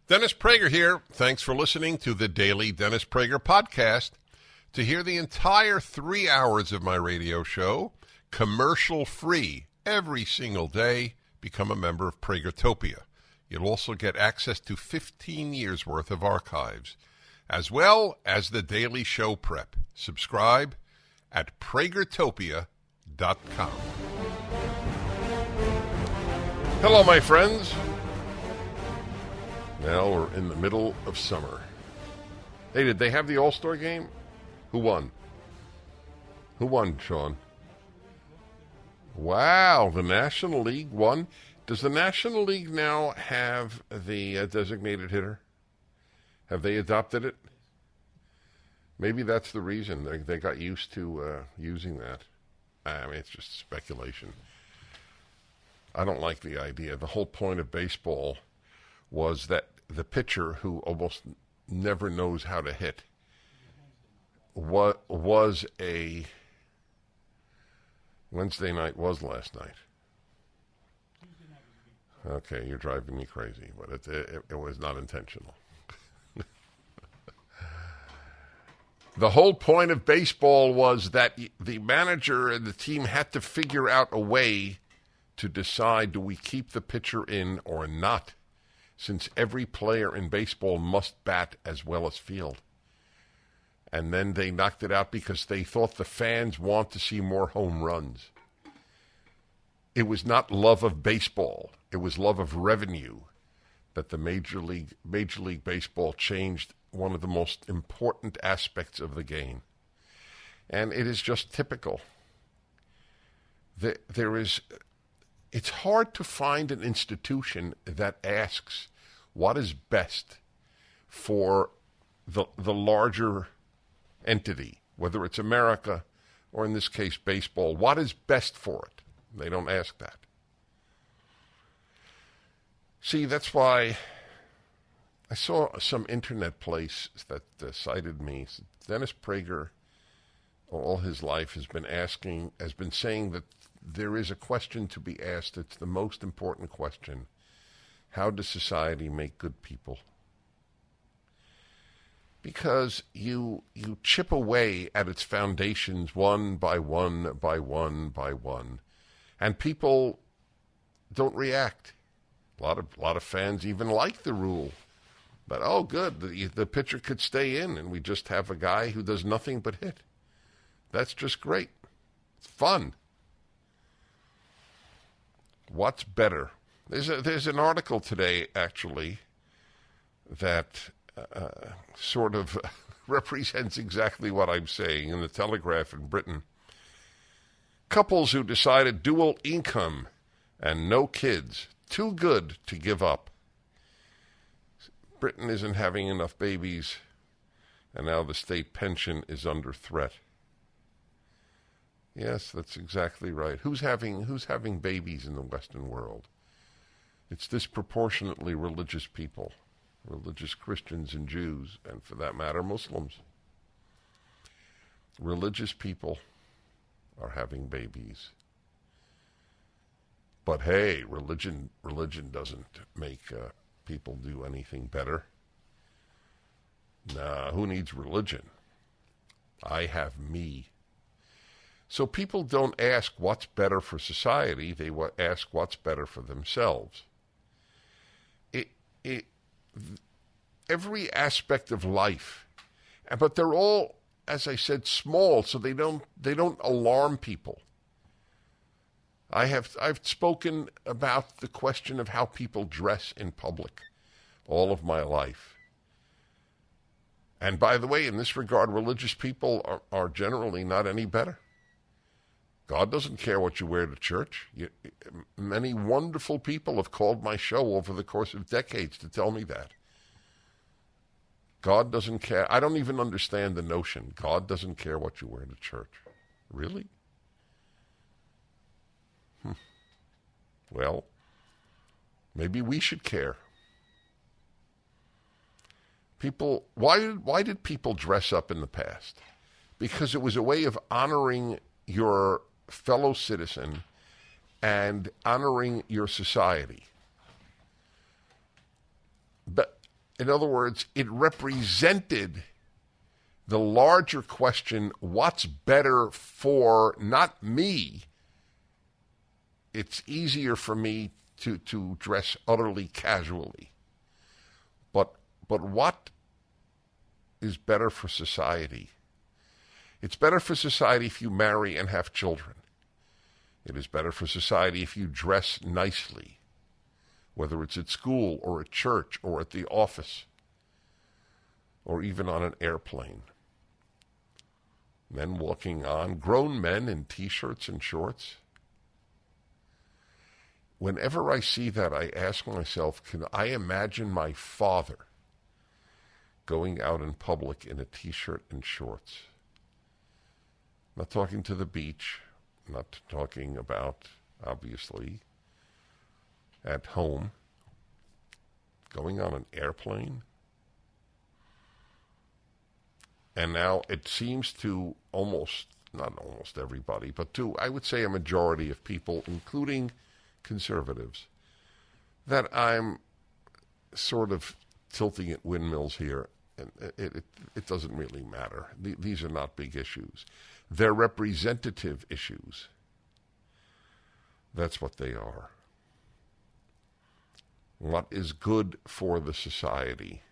Dennis Prager here. Thanks for listening to the Daily Dennis Prager Podcast. To hear the entire 3 hours of my radio show, commercial-free, every single day, become a member of Pragertopia. You'll also get access to 15 years' worth of archives, as well as the daily show prep. Subscribe at Pragertopia.com. Hello, my friends. Now we're in the middle of summer. Hey, did they have the All-Star Game? Who won? Who won, Sean? Wow, the National League won. Does the National League now have the designated hitter? Have they adopted it? Maybe that's the reason. They got used to using that. I mean, it's just speculation. I don't like the idea. The whole point of baseball was that the pitcher, who almost never knows how to hit, was a Wednesday night was last night. Okay, you're driving me crazy, but it was not intentional. The whole point of baseball was that the manager and the team had to figure out a way to decide, do we keep the pitcher in or not? Since every player in baseball must bat as well as field. And then they knocked it out because they thought the fans want to see more home runs. It was not love of baseball. It was love of revenue that the Major League Baseball changed one of the most important aspects of the game. And it is just typical. It's hard to find an institution that asks what is best for the larger entity, whether it's America or in this case baseball. What is best for it? They don't ask that. See, that's why I saw some internet place that cited me. Dennis Prager, all his life, has been saying that there is a question to be asked. It's the most important question. How does society make good people? Because you chip away at its foundations one by one by one by one, and people don't react. A lot of fans even like the rule. But, oh, good, the pitcher could stay in, and we just have a guy who does nothing but hit. That's just great. It's fun. What's better? There's an article today, actually, that sort of represents exactly what I'm saying in the Telegraph in Britain. Couples who decided dual income and no kids, too good to give up. Britain isn't having enough babies, and now the state pension is under threat. Yes, that's exactly right. Who's having babies in the Western world? It's disproportionately religious people, religious Christians and Jews, and for that matter, Muslims. Religious people are having babies. But hey, religion doesn't make people do anything better. Nah, who needs religion? I have me. So people don't ask what's better for society. They ask what's better for themselves. Every aspect of life, but they're all, as I said, small, so they don't alarm people. I've spoken about the question of how people dress in public all of my life. And by the way, in this regard, religious people are generally not any better. God doesn't care what you wear to church. Many wonderful people have called my show over the course of decades to tell me that. God doesn't care. I don't even understand the notion. God doesn't care what you wear to church. Really? Well, maybe we should care. People, why did people dress up in the past? Because it was a way of honoring your fellow citizen and honoring your society. But In other words, it represented the larger question, what's better for not me? It's easier for me to dress utterly casually. But what is better for society? It's better for society if you marry and have children. It is better for society if you dress nicely, whether it's at school or at church or at the office or even on an airplane. Men walking on, grown men in T-shirts and shorts. Whenever I see that, I ask myself, can I imagine my father going out in public in a T-shirt and shorts? Not talking to the beach, not talking about, obviously, at home, going on an airplane. And now it seems to not almost everybody, but to, I would say, a majority of people, including conservatives, that I'm sort of tilting at windmills here, and it doesn't really matter. These are not big issues. They're representative issues. That's what they are. What is good for the society?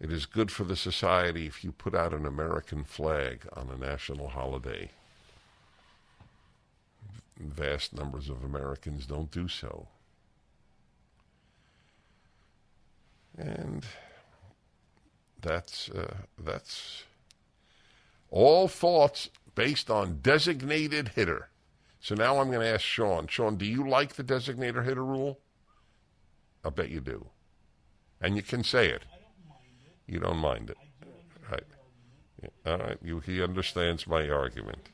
It is good for the society if you put out an American flag on a national holiday. Vast numbers of Americans don't do so. And that's all thoughts based on designated hitter. So now I'm going to ask Sean. Sean, do you like the designated hitter rule? I bet you do. And you can say it. You don't mind it. Right. Yeah. All right. He understands my argument.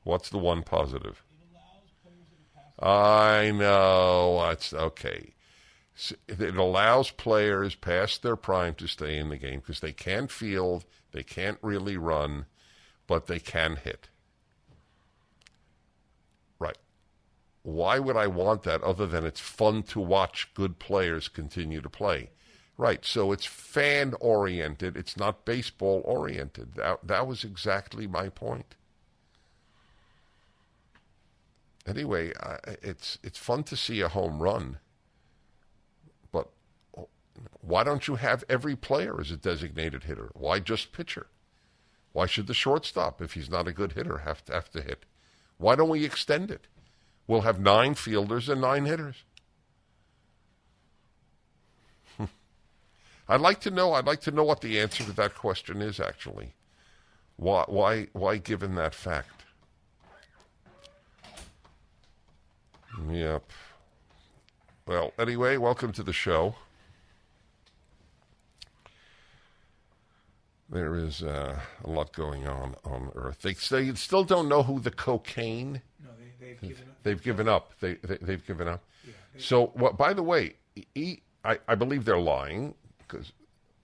What's the one positive? I know. It's okay. It allows players past their prime to stay in the game because they can't field, they can't really run, but they can hit. Right. Why would I want that other than it's fun to watch good players continue to play? Right, so it's fan-oriented. It's not baseball-oriented. That was exactly my point. Anyway, it's fun to see a home run, but why don't you have every player as a designated hitter? Why just pitcher? Why should the shortstop, if he's not a good hitter, have to hit? Why don't we extend it? We'll have 9 fielders and 9 hitters. I'd like to know what the answer to that question is, actually. Why given that fact? Yep. Well, anyway, welcome to the show. There is a lot going on Earth. They still don't know who the cocaine. No, they've given up. They've given up. They've given up. Yeah, So, by the way, I believe they're lying.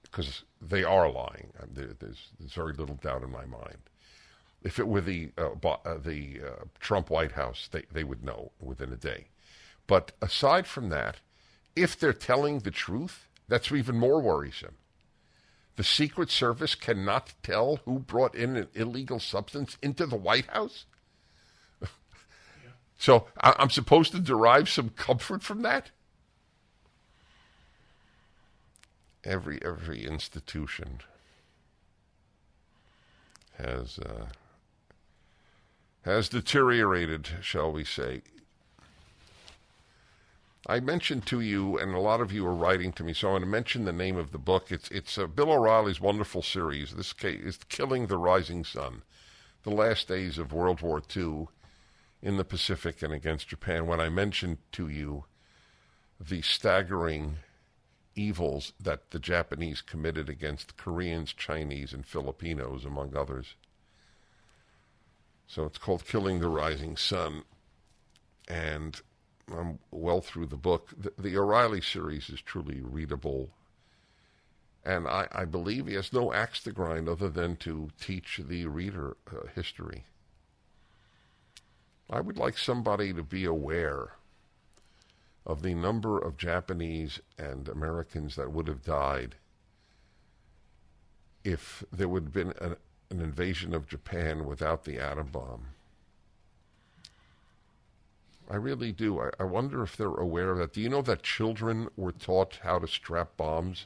Because they are lying. There's very little doubt in my mind. If it were the Trump White House, they would know within a day. But aside from that, if they're telling the truth, that's even more worrisome. The Secret Service cannot tell who brought in an illegal substance into the White House? Yeah. So I'm supposed to derive some comfort from that? Every institution has deteriorated, shall we say. I mentioned to you, and a lot of you are writing to me, so I'm going to mention the name of the book. It's Bill O'Reilly's wonderful series. This case is Killing the Rising Sun, the last days of World War II in the Pacific and against Japan. When I mentioned to you the staggering evils that the Japanese committed against Koreans, Chinese, and Filipinos, among others. So it's called Killing the Rising Sun, and I'm well through the book. The O'Reilly series is truly readable, and I believe he has no axe to grind other than to teach the reader history. I would like somebody to be aware of the number of Japanese and Americans that would have died if there would have been an invasion of Japan without the atom bomb. I really do. I wonder if they're aware of that. Do you know that children were taught how to strap bombs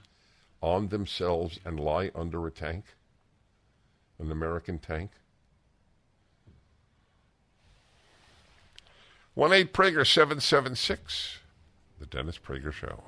on themselves and lie under a tank? An American tank? 1-8-Prager-776. The Dennis Prager Show.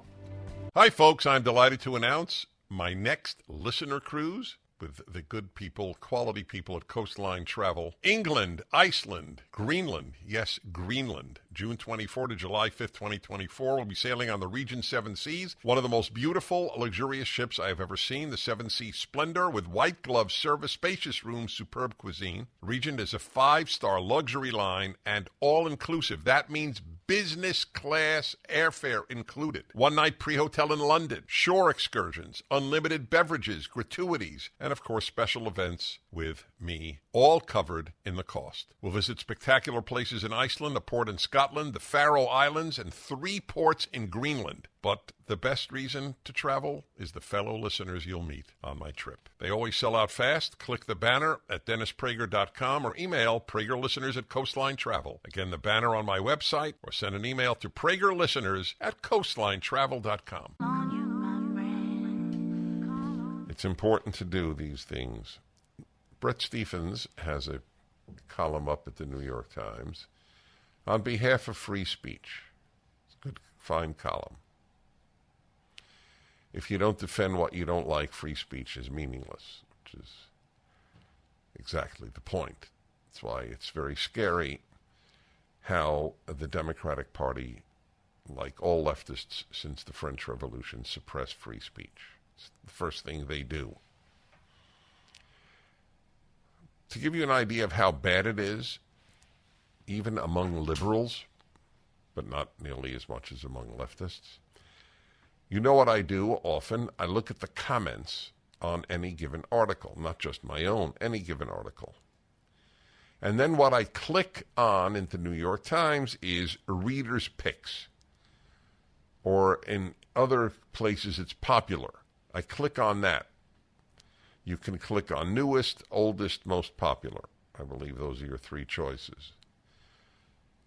Hi, folks. I'm delighted to announce my next listener cruise with the good people, quality people at Coastline Travel. England, Iceland, Greenland. Yes, Greenland. June 24 to July 5th, 2024. We'll be sailing on the Regent Seven Seas, one of the most beautiful, luxurious ships I have ever seen. The Seven Seas Splendor with white glove service, spacious rooms, superb cuisine. Regent is a 5-star luxury line and all-inclusive. That means business class airfare included. One-night pre-hotel in London, shore excursions, unlimited beverages, gratuities, and of course special events with me, all covered in the cost. We'll visit spectacular places in Iceland, a port in Scotland, the Faroe Islands, and 3 ports in Greenland. But the best reason to travel is the fellow listeners you'll meet on my trip. They always sell out fast. Click the banner at DennisPrager.com or email PragerListeners@Coastline Travel. Again, the banner on my website, or send an email to PragerListeners@CoastlineTravel.com. It's important to do these things. Bret Stephens has a column up at the New York Times on behalf of free speech. It's a good, fine column. If you don't defend what you don't like, free speech is meaningless, which is exactly the point. That's why it's very scary how the Democratic Party, like all leftists since the French Revolution, suppress free speech. It's the first thing they do. To give you an idea of how bad it is, even among liberals, but not nearly as much as among leftists, you know what I do often? I look at the comments on any given article, not just my own, any given article. And then what I click on in the New York Times is readers' picks. Or in other places it's popular. I click on that. You can click on newest, oldest, most popular. I believe those are your 3 choices.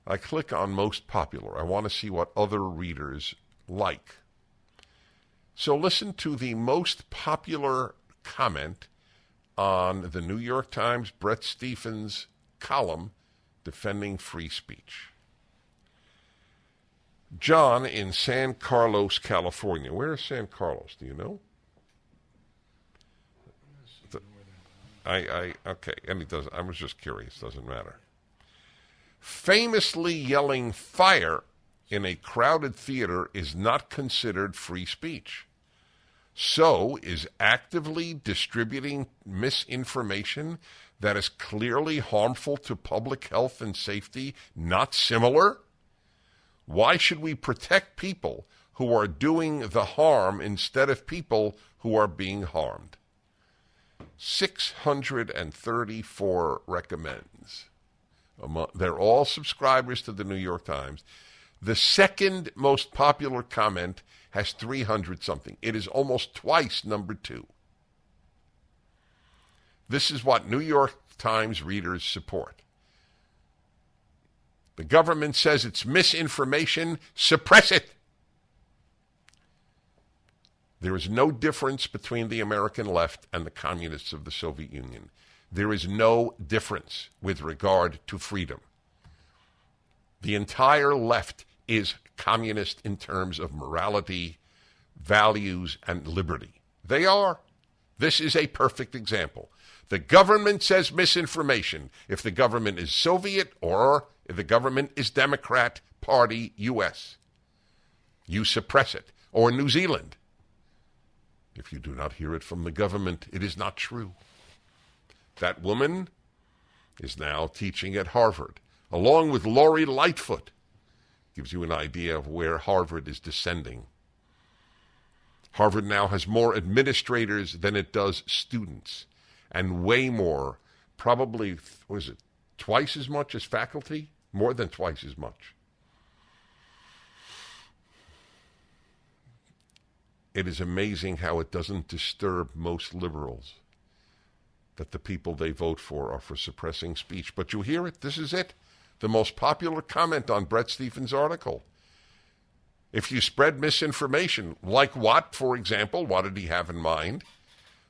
I click on most popular. I want to see what other readers like. So listen to the most popular comment on the New York Times Bret Stephens column defending free speech. John in San Carlos, California. Where is San Carlos? Do you know? Okay, and he doesn't. I was just curious. Doesn't matter. Famously yelling fire in a crowded theater is not considered free speech. So is actively distributing misinformation that is clearly harmful to public health and safety not similar? Why should we protect people who are doing the harm instead of people who are being harmed? 634 recommends. They're all subscribers to the New York Times. The second most popular comment has 300-something. It is almost twice number 2. This is what New York Times readers support. The government says it's misinformation. Suppress it. There is no difference between the American left and the communists of the Soviet Union. There is no difference with regard to freedom. The entire left is communist in terms of morality, values, and liberty. They are. This is a perfect example. The government says misinformation. If the government is Soviet or if the government is Democrat Party U.S., you suppress it. Or New Zealand. If you do not hear it from the government, it is not true. That woman is now teaching at Harvard, along with Lori Lightfoot. Gives you an idea of where Harvard is descending. Harvard now has more administrators than it does students, and way more, probably, twice as much as faculty? More than twice as much. It is amazing how it doesn't disturb most liberals that the people they vote for are for suppressing speech. But you hear it. This is it. The most popular comment on Bret Stephens' article. If you spread misinformation, like what, for example, what did he have in mind?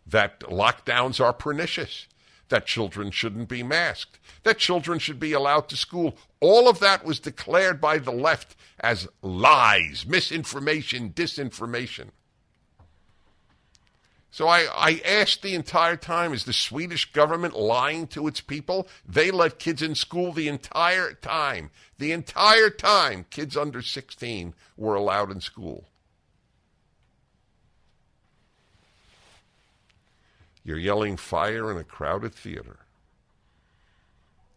That lockdowns are pernicious, that children shouldn't be masked, that children should be allowed to school. All of that was declared by the left as lies, misinformation, disinformation. So I asked the entire time, is the Swedish government lying to its people? They let kids in school the entire time. The entire time, kids under 16 were allowed in school. You're yelling fire in a crowded theater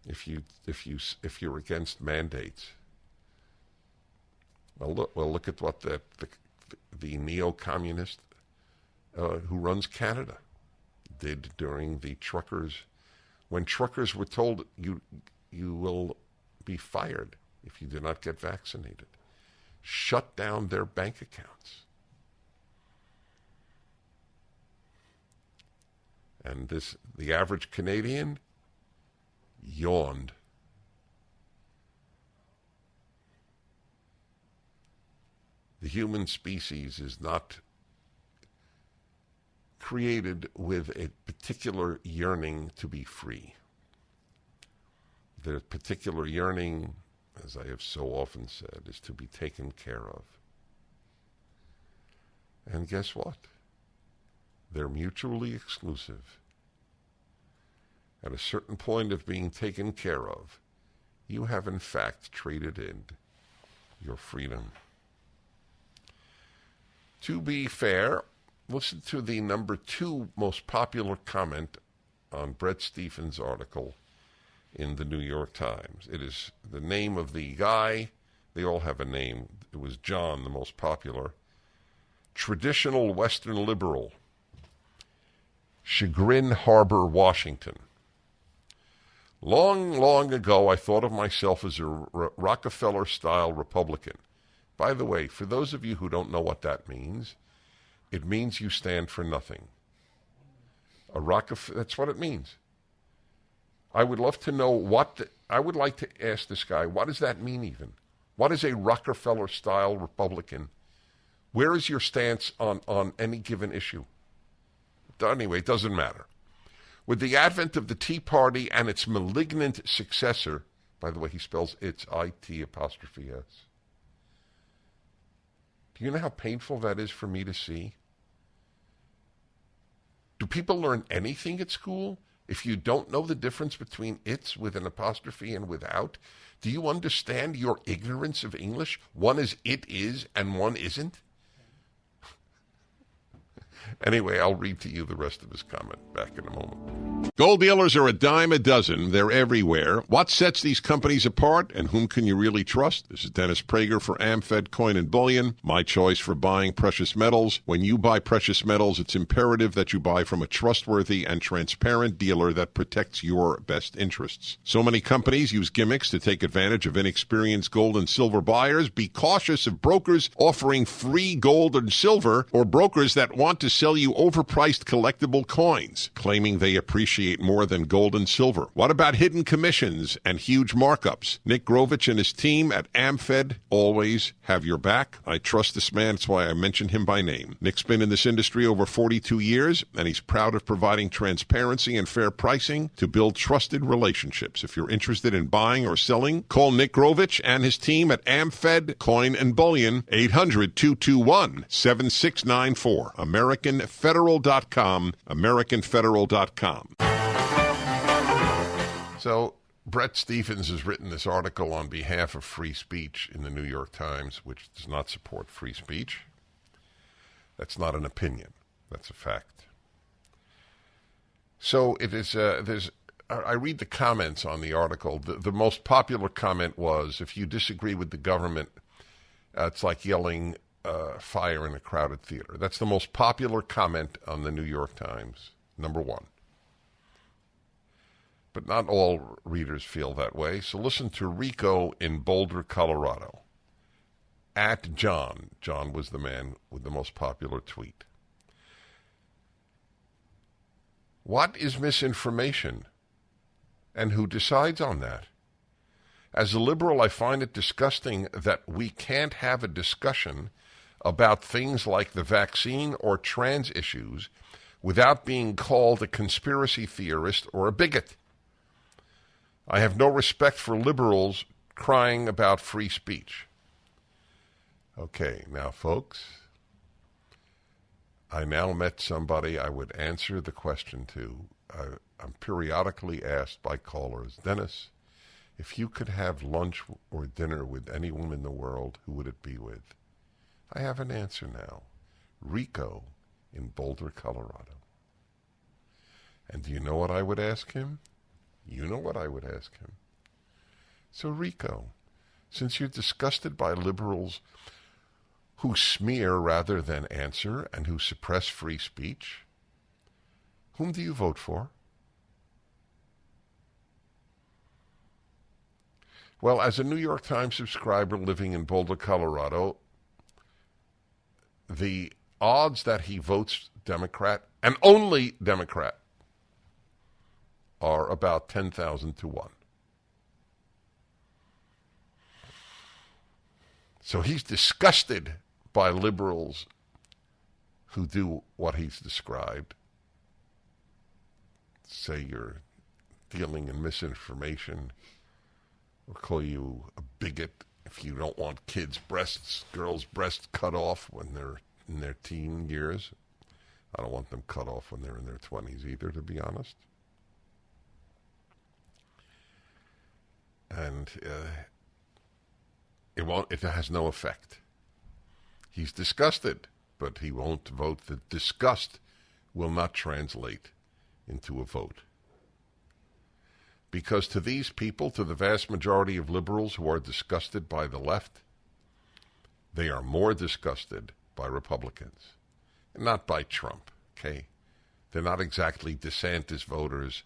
if you're against mandates. Well, look at what the neo-communist who runs Canada did during the truckers, when truckers were told you will be fired if you do not get vaccinated. Shut down their bank accounts. And the average Canadian yawned. The human species is not created with a particular yearning to be free. The particular yearning, as I have so often said, is to be taken care of. And guess what? They're mutually exclusive. At a certain point of being taken care of, you have in fact traded in your freedom. To be fair, listen to the number 2 most popular comment on Bret Stephens' article in the New York Times. It is the name of the guy. They all have a name. It was John, the most popular. Traditional Western liberal. Chagrin Harbor, Washington. Long, long ago, I thought of myself as a Rockefeller-style Republican. By the way, for those of you who don't know what that means, it means you stand for nothing. That's what it means. I would love to know I would like to ask this guy, what does that mean even? What is a Rockefeller-style Republican? Where is your stance on any given issue? Anyway, it doesn't matter. With the advent of the Tea Party and its malignant successor, by the way, he spells it's I-T''S. Do you know how painful that is for me to see? Do people learn anything at school if you don't know the difference between it's with an apostrophe and without? Do you understand your ignorance of English? One is it is and one isn't? Anyway, I'll read to you the rest of his comment back in a moment. Gold dealers are a dime a dozen. They're everywhere. What sets these companies apart, and whom can you really trust? This is Dennis Prager for AmFed Coin and Bullion, my choice for buying precious metals. When you buy precious metals, it's imperative that you buy from a trustworthy and transparent dealer that protects your best interests. So many companies use gimmicks to take advantage of inexperienced gold and silver buyers. Be cautious of brokers offering free gold and silver, or brokers that want to sell you overpriced collectible coins, claiming they appreciate more than gold and silver. What about hidden commissions and huge markups? Nick Grovich and his team at AmFed always have your back. I trust this man. That's why I mention him by name. Nick's been in this industry over 42 years, and he's proud of providing transparency and fair pricing to build trusted relationships. If you're interested in buying or selling, call Nick Grovich and his team at AmFed Coin and Bullion, 800-221-7694. AmericanFederal.com, AmericanFederal.com. So Bret Stephens has written this article on behalf of free speech in the New York Times, which does not support free speech. That's not an opinion. That's a fact. So it is. I read the comments on the article. The most popular comment was, if you disagree with the government, it's like yelling fire in a crowded theater. That's the most popular comment on the New York Times, number one. But not all readers feel that way. So listen to Rico in Boulder, Colorado. at John. John was the man with the most popular tweet. What is misinformation? And who decides on that? As a liberal, I find it disgusting that we can't have a discussion about things like the vaccine or trans issues without being called a conspiracy theorist or a bigot. I have no respect for liberals crying about free speech. Okay, now, folks, I now met somebody I would answer the question to. I'm periodically asked by callers, Dennis, if you could have lunch or dinner with anyone in the world, who would it be with? I have an answer now. Rico in Boulder, Colorado. And do you know what I would ask him? You know what I would ask him. So, Rico, since you're disgusted by liberals who smear rather than answer and who suppress free speech, whom do you vote for? Well, as a New York Times subscriber living in Boulder, Colorado, the odds that he votes Democrat, and only Democrat, are about 10,000 to 1. So he's disgusted by liberals who do what he's described. Say you're dealing in misinformation, or call you a bigot if you don't want girls' breasts cut off when they're in their teen years. I don't want them cut off when they're in their 20s either, to be honest. And it has no effect. He's disgusted, but he won't vote. The disgust will not translate into a vote. Because to these people, to the vast majority of liberals who are disgusted by the left, they are more disgusted by Republicans, and not by Trump, okay? They're not exactly DeSantis voters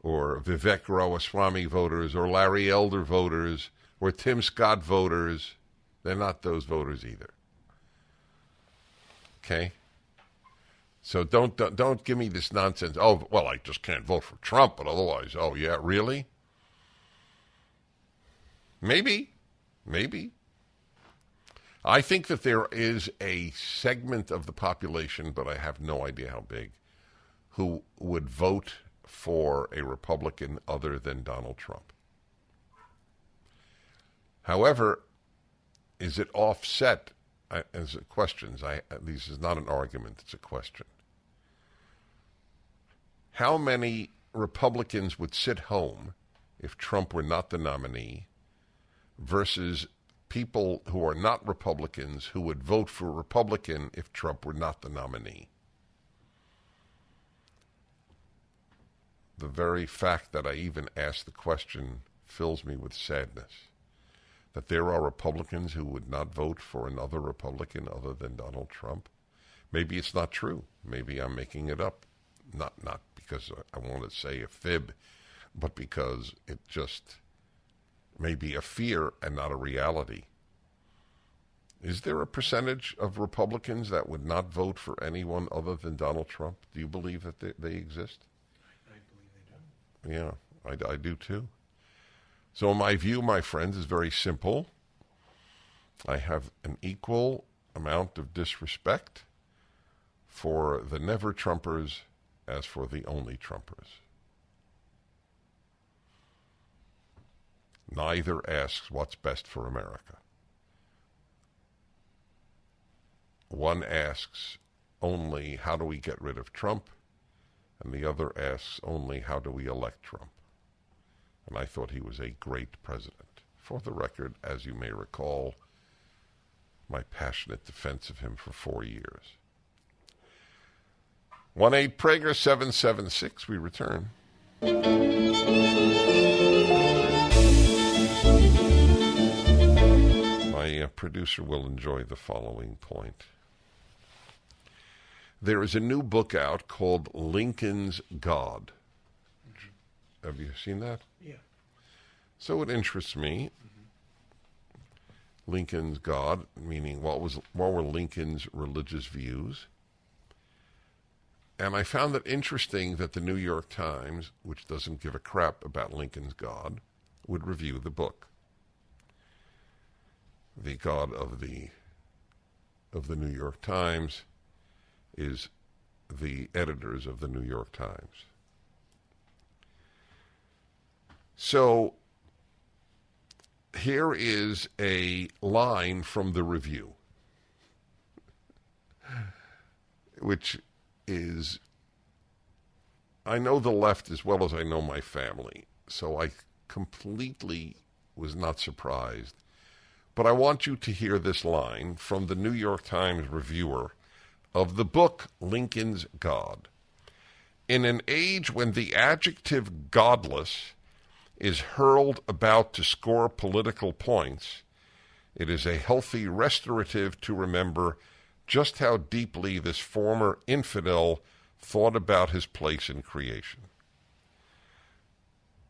or Vivek Ramaswamy voters or Larry Elder voters or Tim Scott voters. They're not those voters either. Okay? So don't give me this nonsense. Oh, well, I just can't vote for Trump, but otherwise, oh, yeah, really? Maybe. I think that there is a segment of the population, but I have no idea how big, who would vote for a Republican other than Donald Trump. However, is it offset? As questions, this is not an argument, it's a question. How many Republicans would sit home if Trump were not the nominee versus people who are not Republicans who would vote for a Republican if Trump were not the nominee? The very fact that I even asked the question fills me with sadness. That there are Republicans who would not vote for another Republican other than Donald Trump. Maybe it's not true. Maybe I'm making it up. Not because I want to say a fib, but because it just may be a fear and not a reality. Is there a percentage of Republicans that would not vote for anyone other than Donald Trump? Do you believe that they exist? I believe they do. Yeah, I do too. So my view, my friends, is very simple. I have an equal amount of disrespect for the never Trumpers as for the only Trumpers. Neither asks what's best for America. One asks only how do we get rid of Trump, and the other asks only how do we elect Trump. And I thought he was a great president. For the record, as you may recall, my passionate defense of him for 4 years. 1-8-PRAGER-776, we return. My producer will enjoy the following point. There is a new book out called Lincoln's God. Have you seen that? Yeah. So it interests me. Lincoln's God, meaning what were Lincoln's religious views. And I found it interesting that the New York Times, which doesn't give a crap about Lincoln's God, would review the book. The God of the New York Times is the editors of the New York Times. So here is a line from the review, which is, I know the left as well as I know my family, so I completely was not surprised. But I want you to hear this line from the New York Times reviewer of the book Lincoln's God. In an age when the adjective godless is hurled about to score political points, it is a healthy restorative to remember just how deeply this former infidel thought about his place in creation.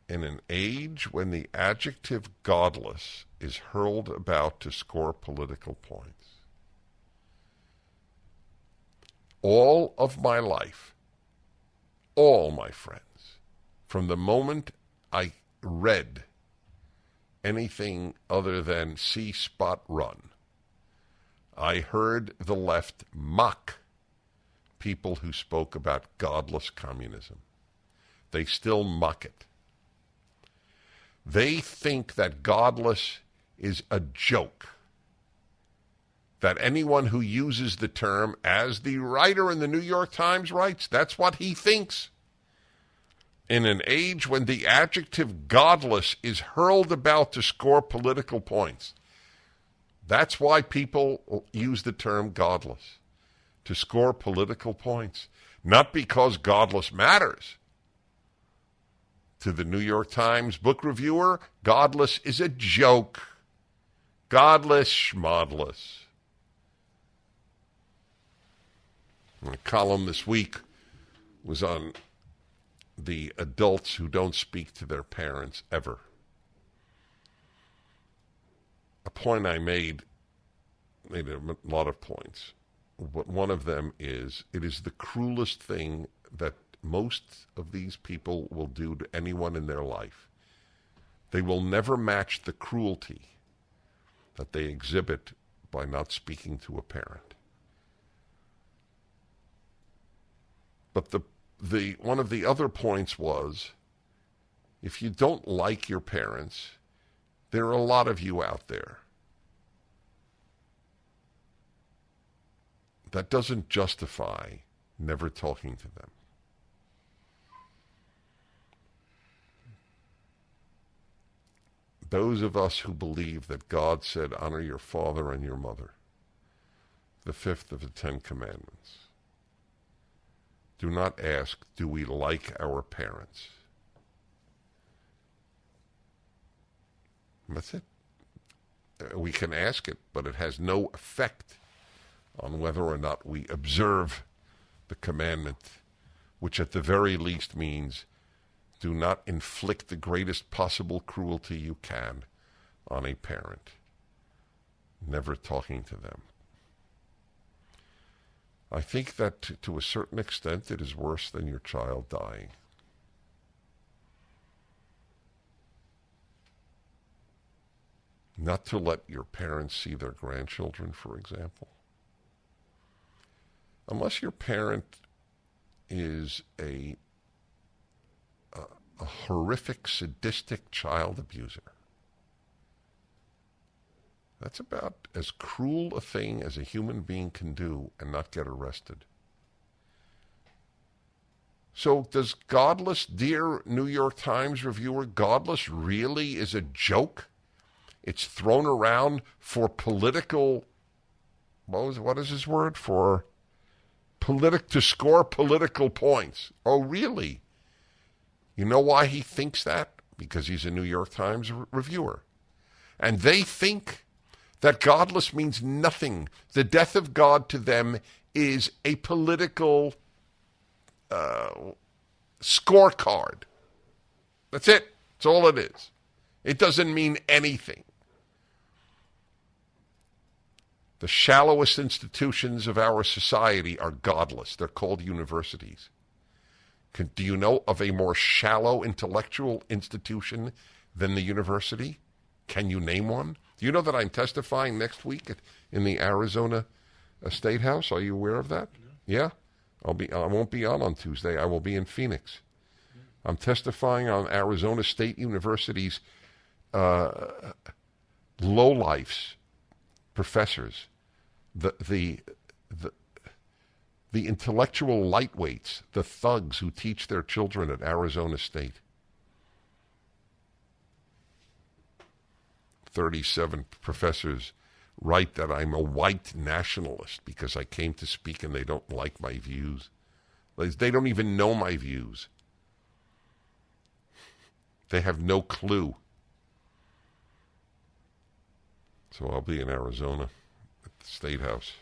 In an age when the adjective godless is hurled about to score political points. All of my life, all my friends, from the moment I read anything other than see Spot run, I heard the left mock people who spoke about godless communism. They still mock it. They think that godless is a joke. That anyone who uses the term, as the writer in the New York Times writes, that's what he thinks. In an age when the adjective godless is hurled about to score political points, that's why people use the term godless, to score political points. Not because godless matters. To the New York Times book reviewer, godless is a joke. Godless, schmodless. My column this week was on the adults who don't speak to their parents ever. A point I made a lot of points, but one of them is, it is the cruelest thing that most of these people will do to anyone in their life. They will never match the cruelty that they exhibit by not speaking to a parent. But the one of the other points was, if you don't like your parents, there are a lot of you out there. That doesn't justify never talking to them. Those of us who believe that God said, honor your father and your mother, the fifth of the 10 Commandments, do not ask, do we like our parents? That's it. We can ask it, but it has no effect on whether or not we observe the commandment, which at the very least means do not inflict the greatest possible cruelty you can on a parent, never talking to them. I think that to a certain extent it is worse than your child dying. Not to let your parents see their grandchildren, for example. Unless your parent is a horrific, sadistic child abuser. That's about as cruel a thing as a human being can do and not get arrested. So does Godless, dear New York Times reviewer, Godless really is a joke? It's thrown around for political, what is his word? To score political points. Oh, really? You know why he thinks that? Because he's a New York Times reviewer. And they think that godless means nothing. The death of God to them is a political scorecard. That's it. That's all it is. It doesn't mean anything. The shallowest institutions of our society are godless. They're called universities. Do you know of a more shallow intellectual institution than the university? Can you name one? Do you know that I'm testifying next week in the Arizona State House? Are you aware of that? No. Yeah? I won't be on Tuesday. I will be in Phoenix. I'm testifying on Arizona State University's lowlifes, professors, the intellectual lightweights, the thugs who teach their children at Arizona State. 37 professors write that I'm a white nationalist because I came to speak and they don't like my views. They don't even know my views. They have no clue. So I'll be in Arizona at the State House.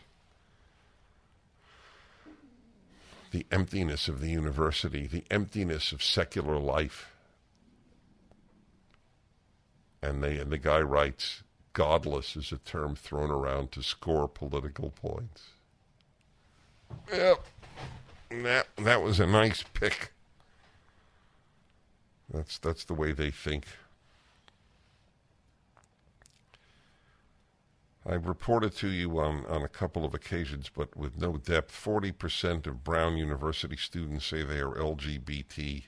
The emptiness of the university, the emptiness of secular life. And the guy writes, Godless is a term thrown around to score political points. Yep. That was a nice pick. That's the way they think. I've reported to you on a couple of occasions, but with no depth, 40% of Brown University students say they are LGBT,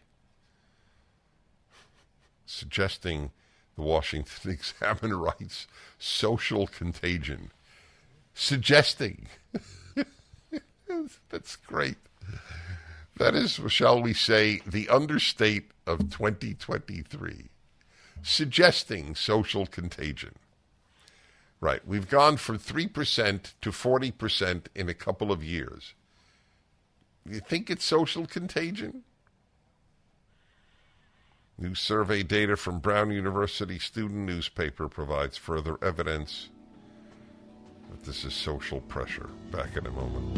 suggesting the Washington Examiner writes, social contagion. Suggesting. That's great. That is, shall we say, the understate of 2023. Suggesting social contagion. Right. We've gone from 3% to 40% in a couple of years. You think it's social contagion? New survey data from Brown University student newspaper provides further evidence that this is social pressure. Back in a moment.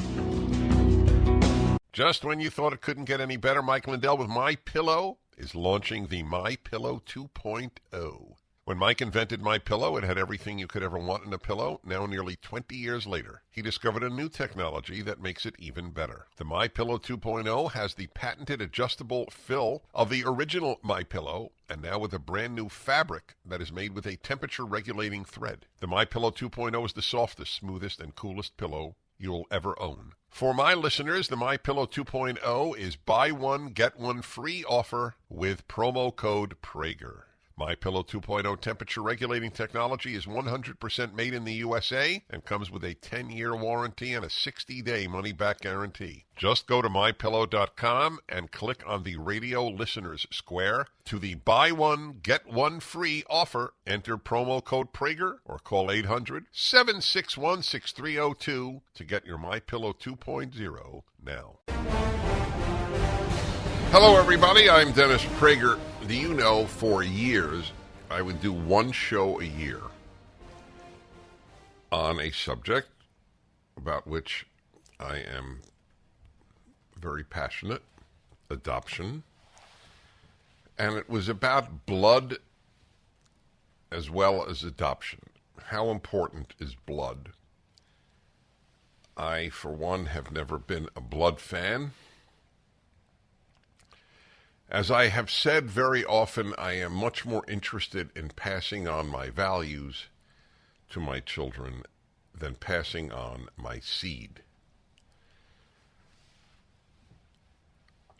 Just when you thought it couldn't get any better, Mike Lindell with MyPillow is launching the MyPillow 2.0. When Mike invented MyPillow, it had everything you could ever want in a pillow. Now, nearly 20 years later, he discovered a new technology that makes it even better. The MyPillow 2.0 has the patented adjustable fill of the original MyPillow, and now with a brand new fabric that is made with a temperature-regulating thread. The MyPillow 2.0 is the softest, smoothest, and coolest pillow you'll ever own. For my listeners, the MyPillow 2.0 is buy one, get one free offer with promo code Prager. MyPillow 2.0 temperature regulating technology is 100% made in the USA and comes with a 10-year warranty and a 60-day money-back guarantee. Just go to MyPillow.com and click on the radio listeners square to the buy one, get one free offer. Enter promo code Prager or call 800-761-6302 to get your MyPillow 2.0 now. Hello, everybody. I'm Dennis Prager. Do you know, for years, I would do one show a year on a subject about which I am very passionate, adoption, and it was about blood as well as adoption. How important is blood? I, for one, have never been a blood fan. As I have said very often, I am much more interested in passing on my values to my children than passing on my seed.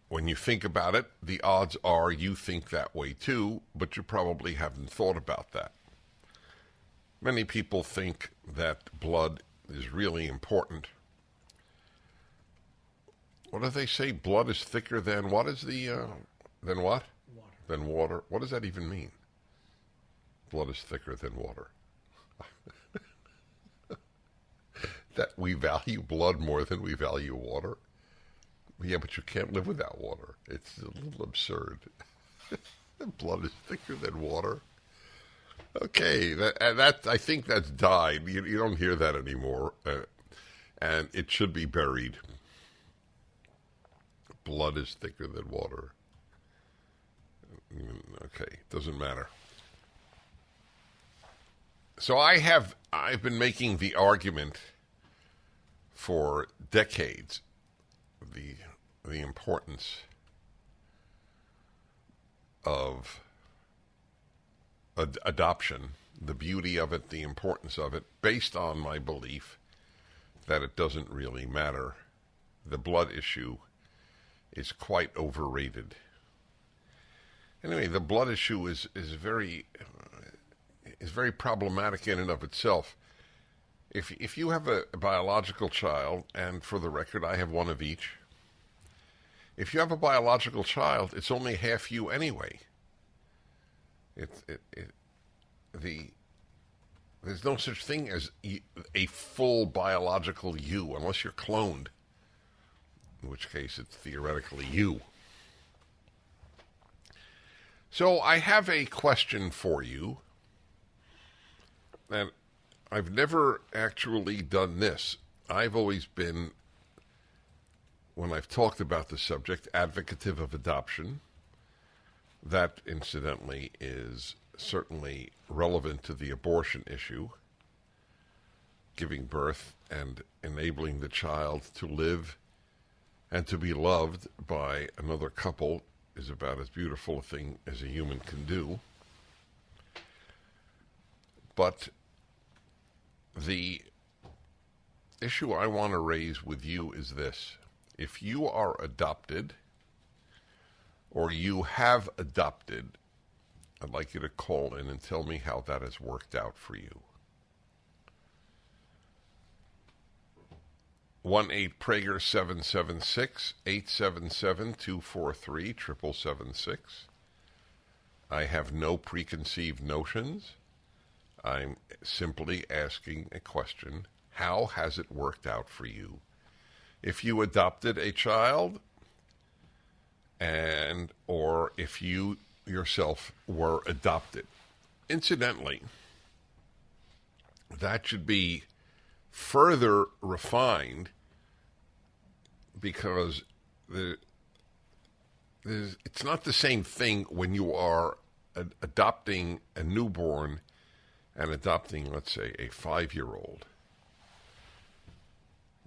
When you think about it, the odds are you think that way too, but you probably haven't thought about that. Many people think that blood is really important. What do they say? Blood is thicker than what is the... Than what? Water. Than water. What does that even mean? Blood is thicker than water. That we value blood more than we value water? Yeah, but you can't live without water. It's a little absurd. Blood is thicker than water. Okay, that I think that's died. You don't hear that anymore, and it should be buried. Blood is thicker than water. Okay, doesn't matter. So I've been making the argument for decades, the importance of adoption, the beauty of it, the importance of it, based on my belief that it doesn't really matter. The blood issue is quite overrated. Anyway, the blood issue is very problematic in and of itself. If you have a biological child, and for the record, I have one of each. If you have a biological child, it's only half you anyway. There's no such thing as a full biological you, unless you're cloned, in which case it's theoretically you. So I have a question for you, and I've never actually done this. I've always been, when I've talked about the subject, advocative of adoption. That, incidentally, is certainly relevant to the abortion issue. Giving birth and enabling the child to live and to be loved by another couple is about as beautiful a thing as a human can do. But the issue I want to raise with you is this. If you are adopted, or you have adopted, I'd like you to call in and tell me how that has worked out for you. 1-8-PRAGER 776-877-243-7776. I have no preconceived notions. I'm simply asking a question. How has it worked out for you? If you adopted a child, or if you yourself were adopted. Incidentally, that should be further refined, because it's not the same thing when you are adopting a newborn and adopting, let's say, a 5-year-old.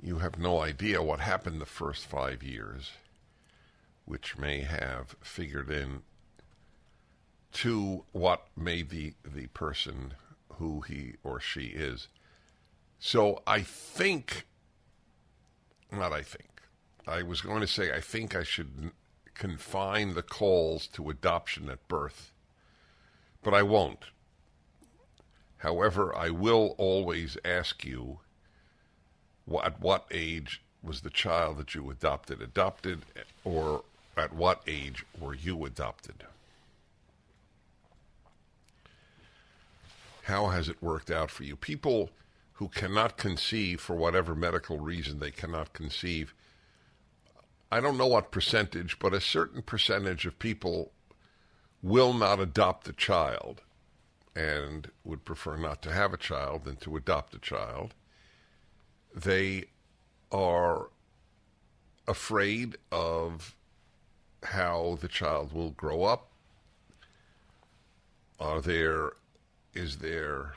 You have no idea what happened the first 5 years, which may have figured in to what made the person who he or she is. So I think I was going to say I think I should confine the calls to adoption at birth, but I won't. However, I will always ask you, at what age was the child that you adopted, or at what age were you adopted? How has it worked out for you? People who cannot conceive, for whatever medical reason they cannot conceive, I don't know what percentage, but a certain percentage of people will not adopt a child and would prefer not to have a child than to adopt a child. They are afraid of how the child will grow up. Is there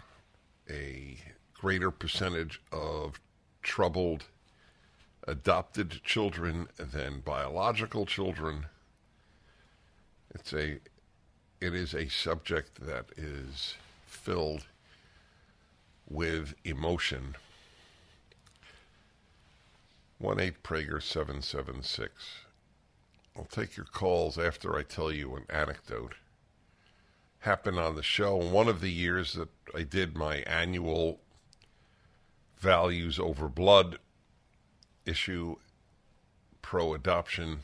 a greater percentage of troubled adopted children than biological children? It is a subject that is filled with emotion. 1-8-PRAGER 776. I'll take your calls after I tell you an anecdote. Happened on the show in one of the years that I did my annual values over blood issue, pro-adoption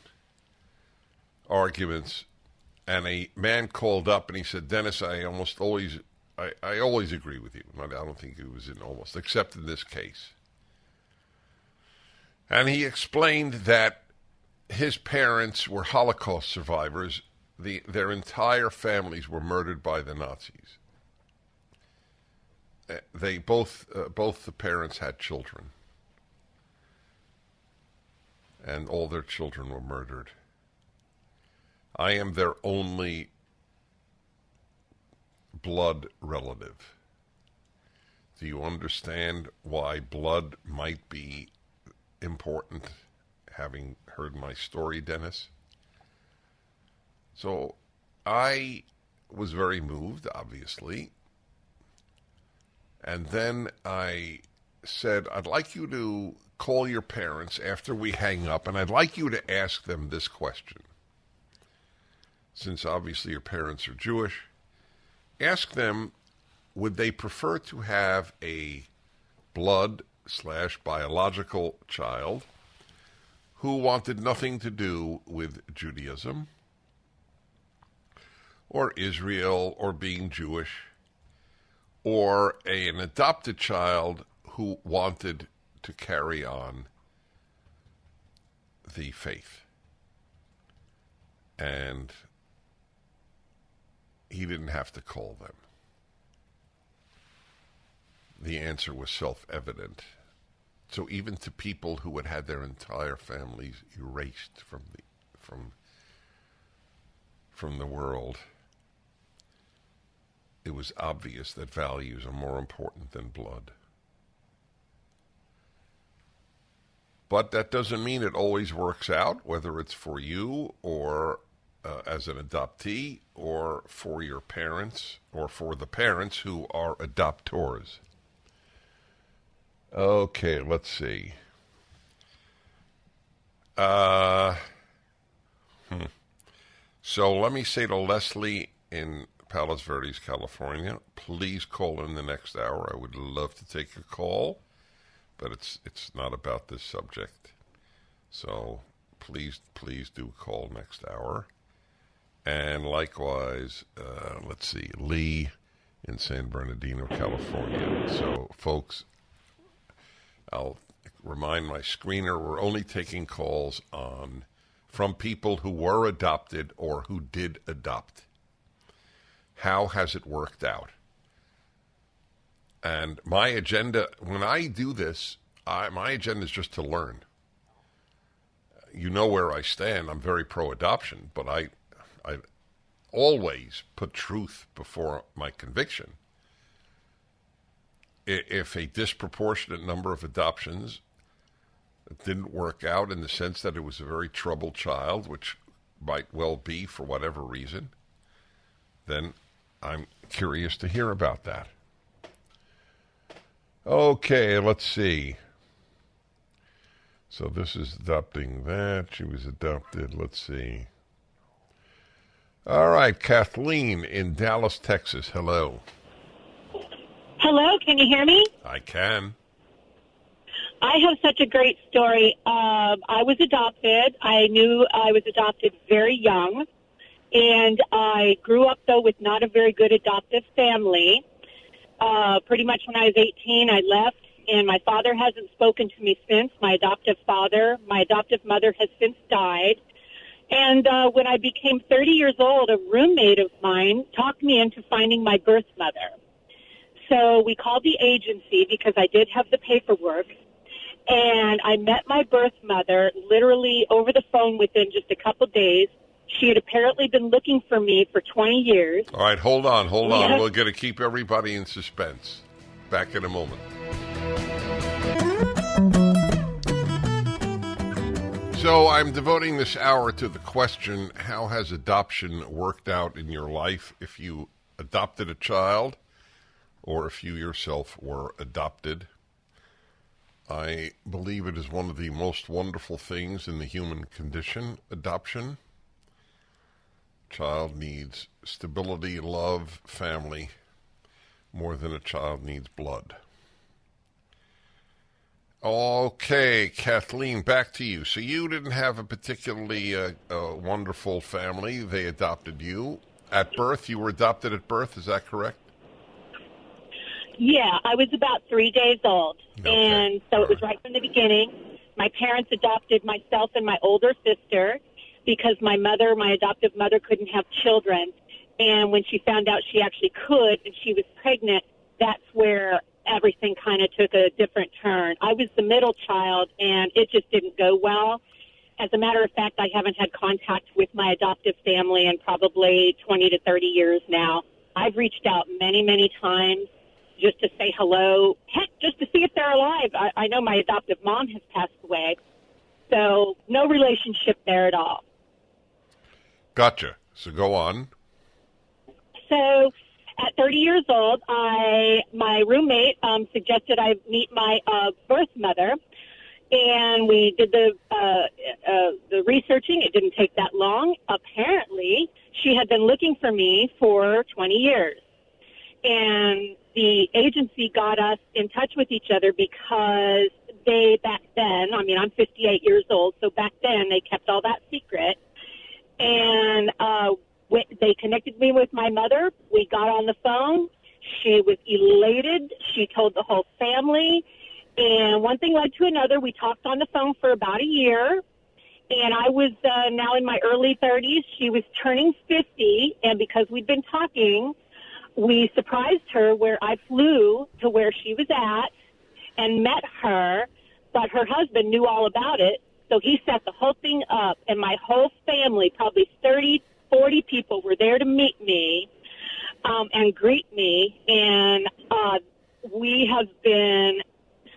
arguments, and a man called up and he said, Dennis, I always agree with you. I don't think it was in almost, except in this case. And he explained that his parents were Holocaust survivors. Their entire families were murdered by the Nazis. They both the parents had children, and all their children were murdered. I am their only blood relative. Do you understand why blood might be important, having heard my story, Dennis? So I was very moved, obviously. And then I said, I'd like you to call your parents after we hang up, and I'd like you to ask them this question. Since obviously your parents are Jewish, ask them, would they prefer to have a blood/biological child who wanted nothing to do with Judaism or Israel or being Jewish, or an adopted child who wanted to carry on the faith? And he didn't have to call them. The answer was self-evident. So even to people who had had their entire families erased from the world, it was obvious that values are more important than blood. But that doesn't mean it always works out, whether it's for you or as an adoptee, or for your parents, or for the parents who are adoptors. Okay, let's see. So let me say to Leslie in Palos Verdes, California, please call in the next hour. I would love to take a call, but it's not about this subject. So please do call next hour. And likewise, let's see, Lee in San Bernardino, California. So, folks, I'll remind my screener, we're only taking calls from people who were adopted or who did adopt. How has it worked out? And my agenda, when I do this, my agenda is just to learn. You know where I stand. I'm very pro-adoption, but I always put truth before my conviction. If a disproportionate number of adoptions didn't work out in the sense that it was a very troubled child, which might well be for whatever reason, then I'm curious to hear about that. Okay, let's see. So this is adopting that. She was adopted. Let's see. All right, Kathleen in Dallas, Texas. Hello. Hello, can you hear me? I can. I have such a great story. I was adopted. I knew I was adopted very young, and I grew up, though, with not a very good adoptive family. Pretty much when I was 18, I left, and my father hasn't spoken to me since, my adoptive father. My adoptive mother has since died. And when I became 30 years old, a roommate of mine talked me into finding my birth mother. So we called the agency because I did have the paperwork, and I met my birth mother literally over the phone within just a couple days. She had apparently been looking for me for 20 years. All right, hold on. We're going to keep everybody in suspense. Back in a moment. So I'm devoting this hour to the question, how has adoption worked out in your life if you adopted a child or if you yourself were adopted? I believe it is one of the most wonderful things in the human condition, adoption. Child needs stability, love, family, more than a child needs blood. Okay, Kathleen, back to you. So you didn't have a particularly wonderful family. They adopted you at birth. You were adopted at birth. Is that correct? Yeah, I was about 3 days old. Okay. And so it was right from the beginning. My parents adopted myself and my older sister because my adoptive mother, couldn't have children. And when she found out she actually could and she was pregnant, that's where everything kind of took a different turn. I was the middle child, and it just didn't go well. As a matter of fact, I haven't had contact with my adoptive family in probably 20 to 30 years now. I've reached out many, many times, just to say hello, heck, just to see if they're alive. I know my adoptive mom has passed away, so no relationship there at all. Gotcha. So go on. So at 30 years old, my roommate suggested I meet my birth mother, and we did the researching. It didn't take that long. Apparently, she had been looking for me for 20 years. And the agency got us in touch with each other because they, back then, I mean, I'm 58 years old, so back then they kept all that secret. And they connected me with my mother. We got on the phone. She was elated. She told the whole family. And one thing led to another. We talked on the phone for about a year. And I was now in my early 30s. She was turning 50. And because we'd been talking, we surprised her where I flew to where she was at and met her. But her husband knew all about it. So he set the whole thing up. And my whole family, probably 30, 40 people, were there to meet me and greet me. And we have been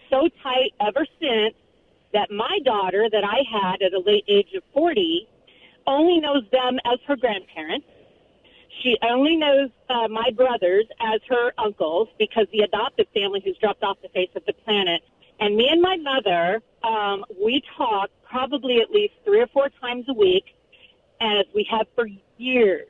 so tight ever since that my daughter that I had at a late age of 40 only knows them as her grandparents. She only knows my brothers as her uncles because the adoptive family has dropped off the face of the planet. And me and my mother, we talk probably at least 3 or 4 times a week, as we have for years.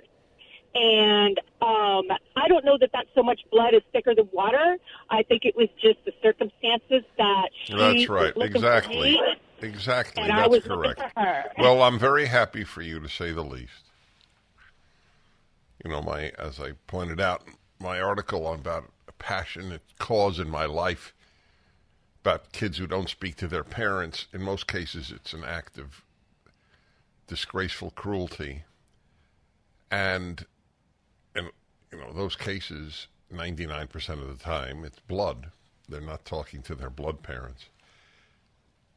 And I don't know that that's so much blood is thicker than water. I think it was just the circumstances that she That's right. was looking Exactly. for me, Exactly. and That's I was correct. looking for her. Well, I'm very happy for you, to say the least. You know, as I pointed out, my article about a passionate cause in my life about kids who don't speak to their parents, in most cases it's an act of disgraceful cruelty. And you know, those cases, 99% of the time, it's blood. They're not talking to their blood parents.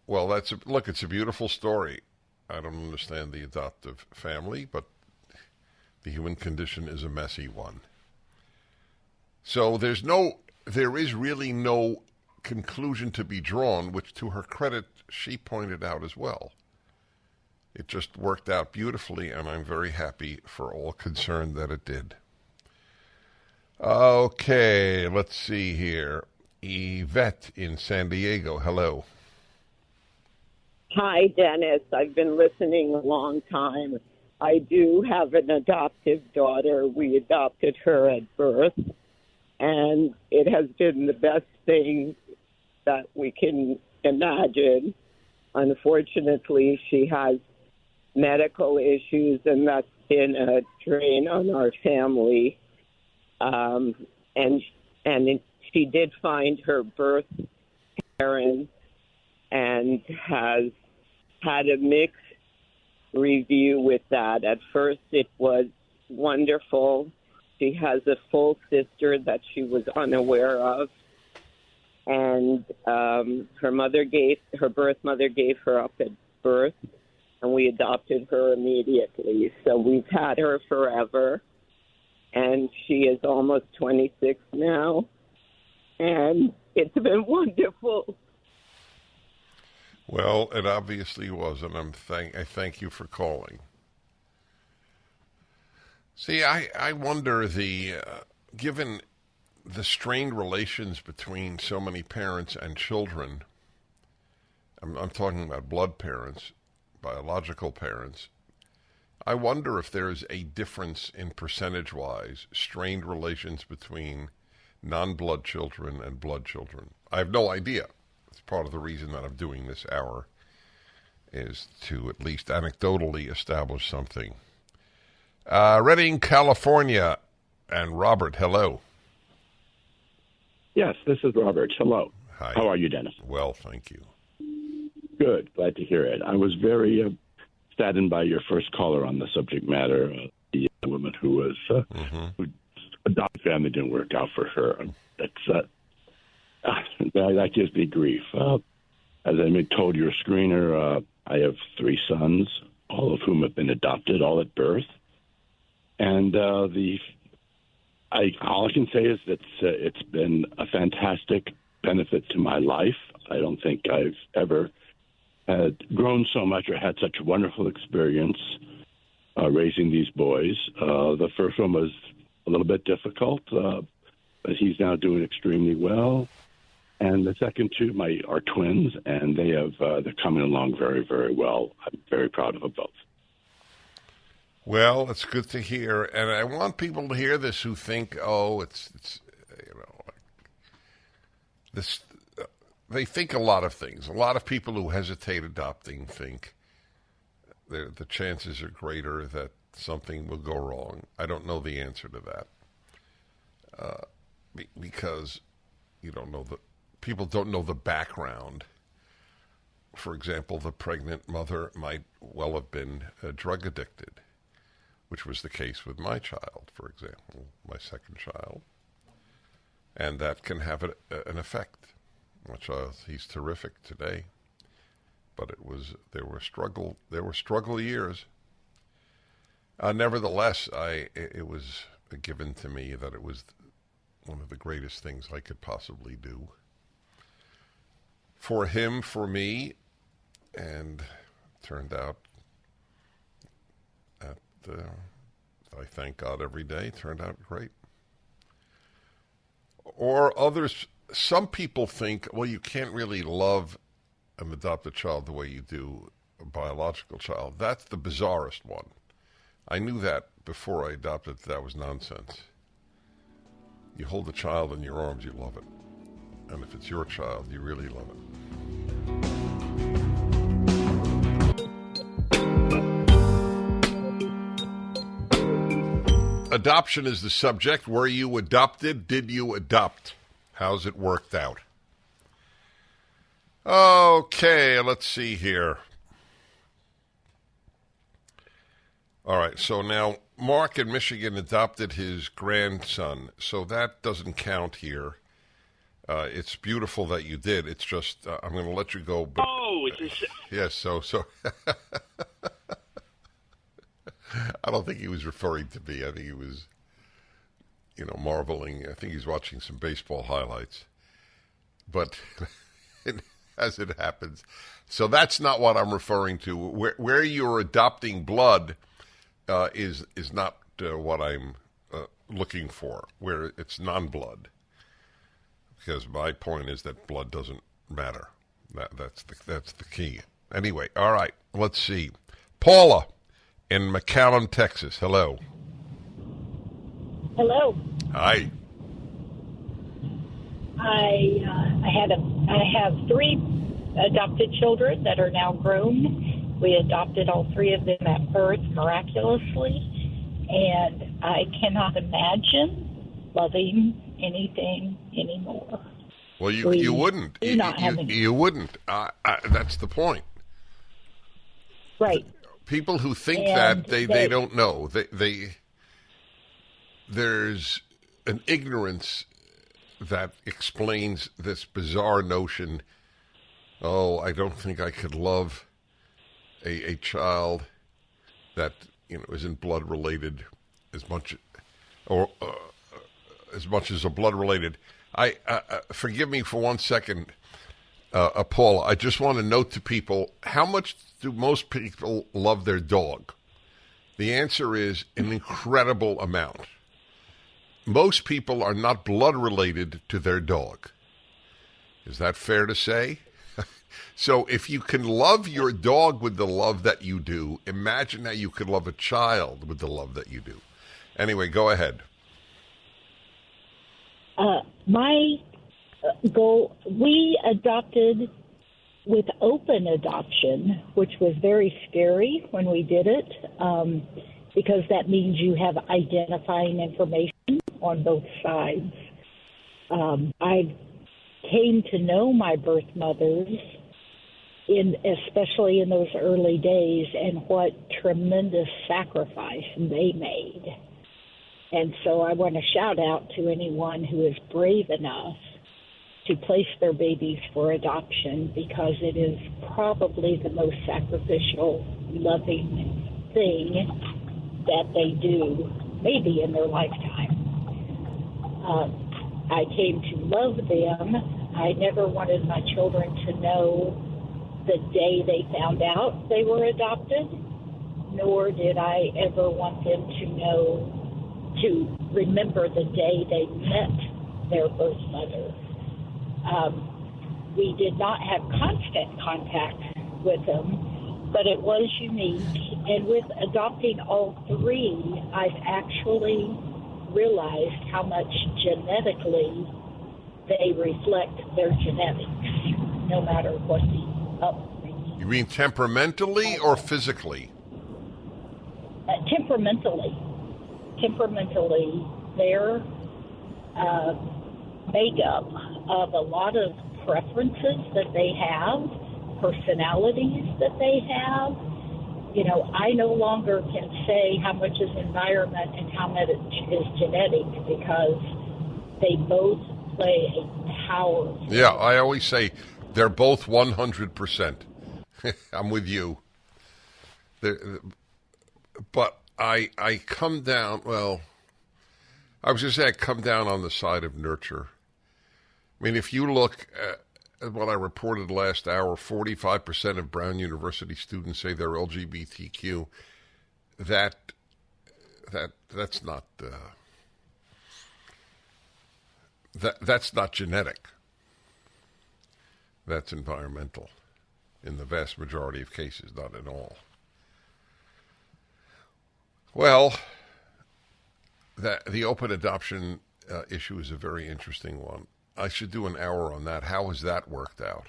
Well, look, it's a beautiful story. I don't understand the adoptive family, but the human condition is a messy one. So there is really no conclusion to be drawn, which to her credit, she pointed out as well. It just worked out beautifully, and I'm very happy for all concerned that it did. Okay, let's see here. Yvette in San Diego, hello. Hi, Dennis. I've been listening a long time. I do have an adoptive daughter. We adopted her at birth, and it has been the best thing that we can imagine. Unfortunately, she has medical issues, and that's been a drain on our family. And she did find her birth parents and has had a mixed review with that. At first, it was wonderful. She has a full sister that she was unaware of. And her birth mother gave her up at birth, and we adopted her immediately. So we've had her forever, and she is almost 26 now, and it's been wonderful. Well, it obviously was, and I thank you for calling. See, I wonder given the strained relations between so many parents and children, I'm talking about blood parents, biological parents, I wonder if there's a difference in percentage-wise strained relations between non-blood children and blood children. I have no idea. It's part of the reason that I'm doing this hour, is to at least anecdotally establish something. Redding, California, and Robert, hello. Yes, this is Robert. Hello. Hi. How are you, Dennis? Well, thank you. Good. Glad to hear it. I was very saddened by your first caller on the subject matter, the woman who was who adopted family didn't work out for her. That gives me grief. As I told your screener, I have 3 sons, all of whom have been adopted, all at birth. And all I can say is that it's been a fantastic benefit to my life. I don't think I've ever had grown so much or had such a wonderful experience raising these boys. The first one was a little bit difficult, but he's now doing extremely well. And the second two are twins, and they're coming along very, very well. I'm very proud of them both. Well, it's good to hear, and I want people to hear this who think, it's this. They think a lot of things. A lot of people who hesitate adopting think the chances are greater that something will go wrong. I don't know the answer to that because you don't know people don't know the background. For example, the pregnant mother might well have been drug addicted, which was the case with my child, for example, my second child. And that can have an effect. My child, he's terrific today, but there were struggle years. Nevertheless, it was given to me that it was one of the greatest things I could possibly do. For him, for me, and turned out I thank God every day, turned out great. Or others, some people think, well, you can't really love an adopted child the way you do a biological child. That's the bizarrest one. I knew that before I adopted. That was nonsense. You hold the child in your arms, you love it. And if it's your child, you really love it. Adoption is the subject. Were you adopted? Did you adopt? How's it worked out? Okay, let's see here. All right, so now Mark in Michigan adopted his grandson, so that doesn't count here. It's beautiful that you did. It's just I'm going to let you go. But, yes, so I don't think he was referring to me. I think he was, marveling. I think he's watching some baseball highlights. But as it happens, so that's not what I'm referring to. Where you're adopting blood is not what I'm looking for. Where it's non-blood. Because my point is that blood doesn't matter. That's the key. Anyway, all right. Let's see. Paula in McAllen, Texas. Hello. Hello. Hi. I have 3 adopted children that are now grown. We adopted all 3 of them at birth miraculously, and I cannot imagine loving anything anymore. Well, you wouldn't. You wouldn't. That's the point. Right. People who think that they don't know. There's an ignorance that explains this bizarre notion. Oh, I don't think I could love a child that isn't blood related as much as a blood related. I forgive me for 1 second, Paula. I just want to note to people, how much do most people love their dog? The answer is an incredible amount. Most people are not blood related to their dog. Is that fair to say? So if you can love your dog with the love that you do, imagine how you could love a child with the love that you do. Anyway, go ahead. My goal, we adopted with open adoption, which was very scary when we did it, because that means you have identifying information on both sides. I came to know my birth mothers, especially in those early days, and what tremendous sacrifice they made. And so I want to shout out to anyone who is brave enough to place their babies for adoption, because it is probably the most sacrificial, loving thing that they do, maybe in their lifetime. I came to love them. I never wanted my children to know the day they found out they were adopted, nor did I ever want them to remember the day they met their birth mother. We did not have constant contact with them, but it was unique. And with adopting all three, I've actually realized how much genetically they reflect their genetics, no matter what the upbringing. You mean temperamentally or physically? Temperamentally. Their makeup of a lot of preferences that they have, personalities that they have. You know, I no longer can say how much is environment and how much is genetic, because they both play a powerful. Yeah, I always say they're both 100%. I'm with you. But I come down, well, I was going to say I come down on the side of nurture. I mean, if you look at what I reported last hour, 45% of Brown University students say they're LGBTQ. That's not that's not genetic. That's environmental in the vast majority of cases, not at all. Well, the open adoption issue is a very interesting one. I should do an hour on that. How has that worked out?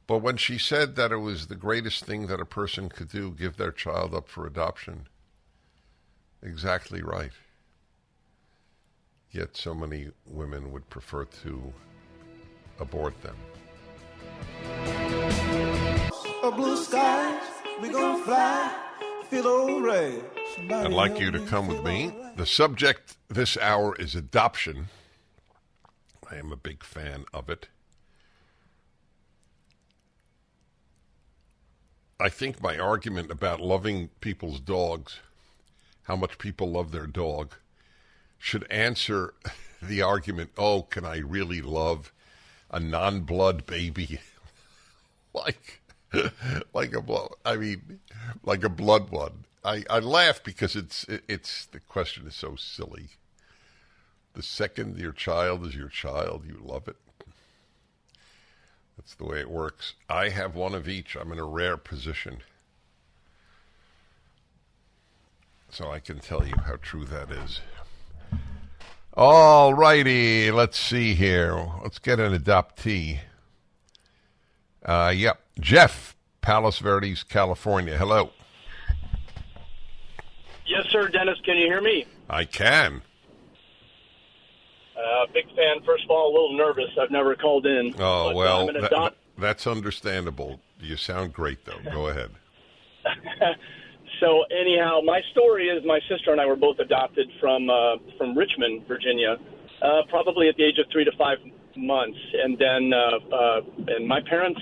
But when she said that it was the greatest thing that a person could do, give their child up for adoption, exactly right. Yet so many women would prefer to abort them. A blue sky, we gonna fly, feel old rain. I'd like you to come with me. The subject this hour is adoption. I am a big fan of it. I think my argument about loving people's dogs, how much people love their dog, should answer the argument, oh, can I really love a non-blood baby? like a blood, I mean, like a blood one. I laugh because it's the question is so silly. The second your child is your child, you love it. That's the way it works. I have one of each. I'm in a rare position. So I can tell you how true that is. All righty, let's see here. Let's get an adoptee. Yep, Jeff, Palos Verdes, California. Hello. Yes, sir, Dennis. Can you hear me? I can. Big fan. First of all, a little nervous. I've never called in. Oh, but, well, that's understandable. You sound great, though. Go ahead. So, anyhow, my story is my sister and I were both adopted from Richmond, Virginia, probably at the age of 3 to 5 months. And then and my parents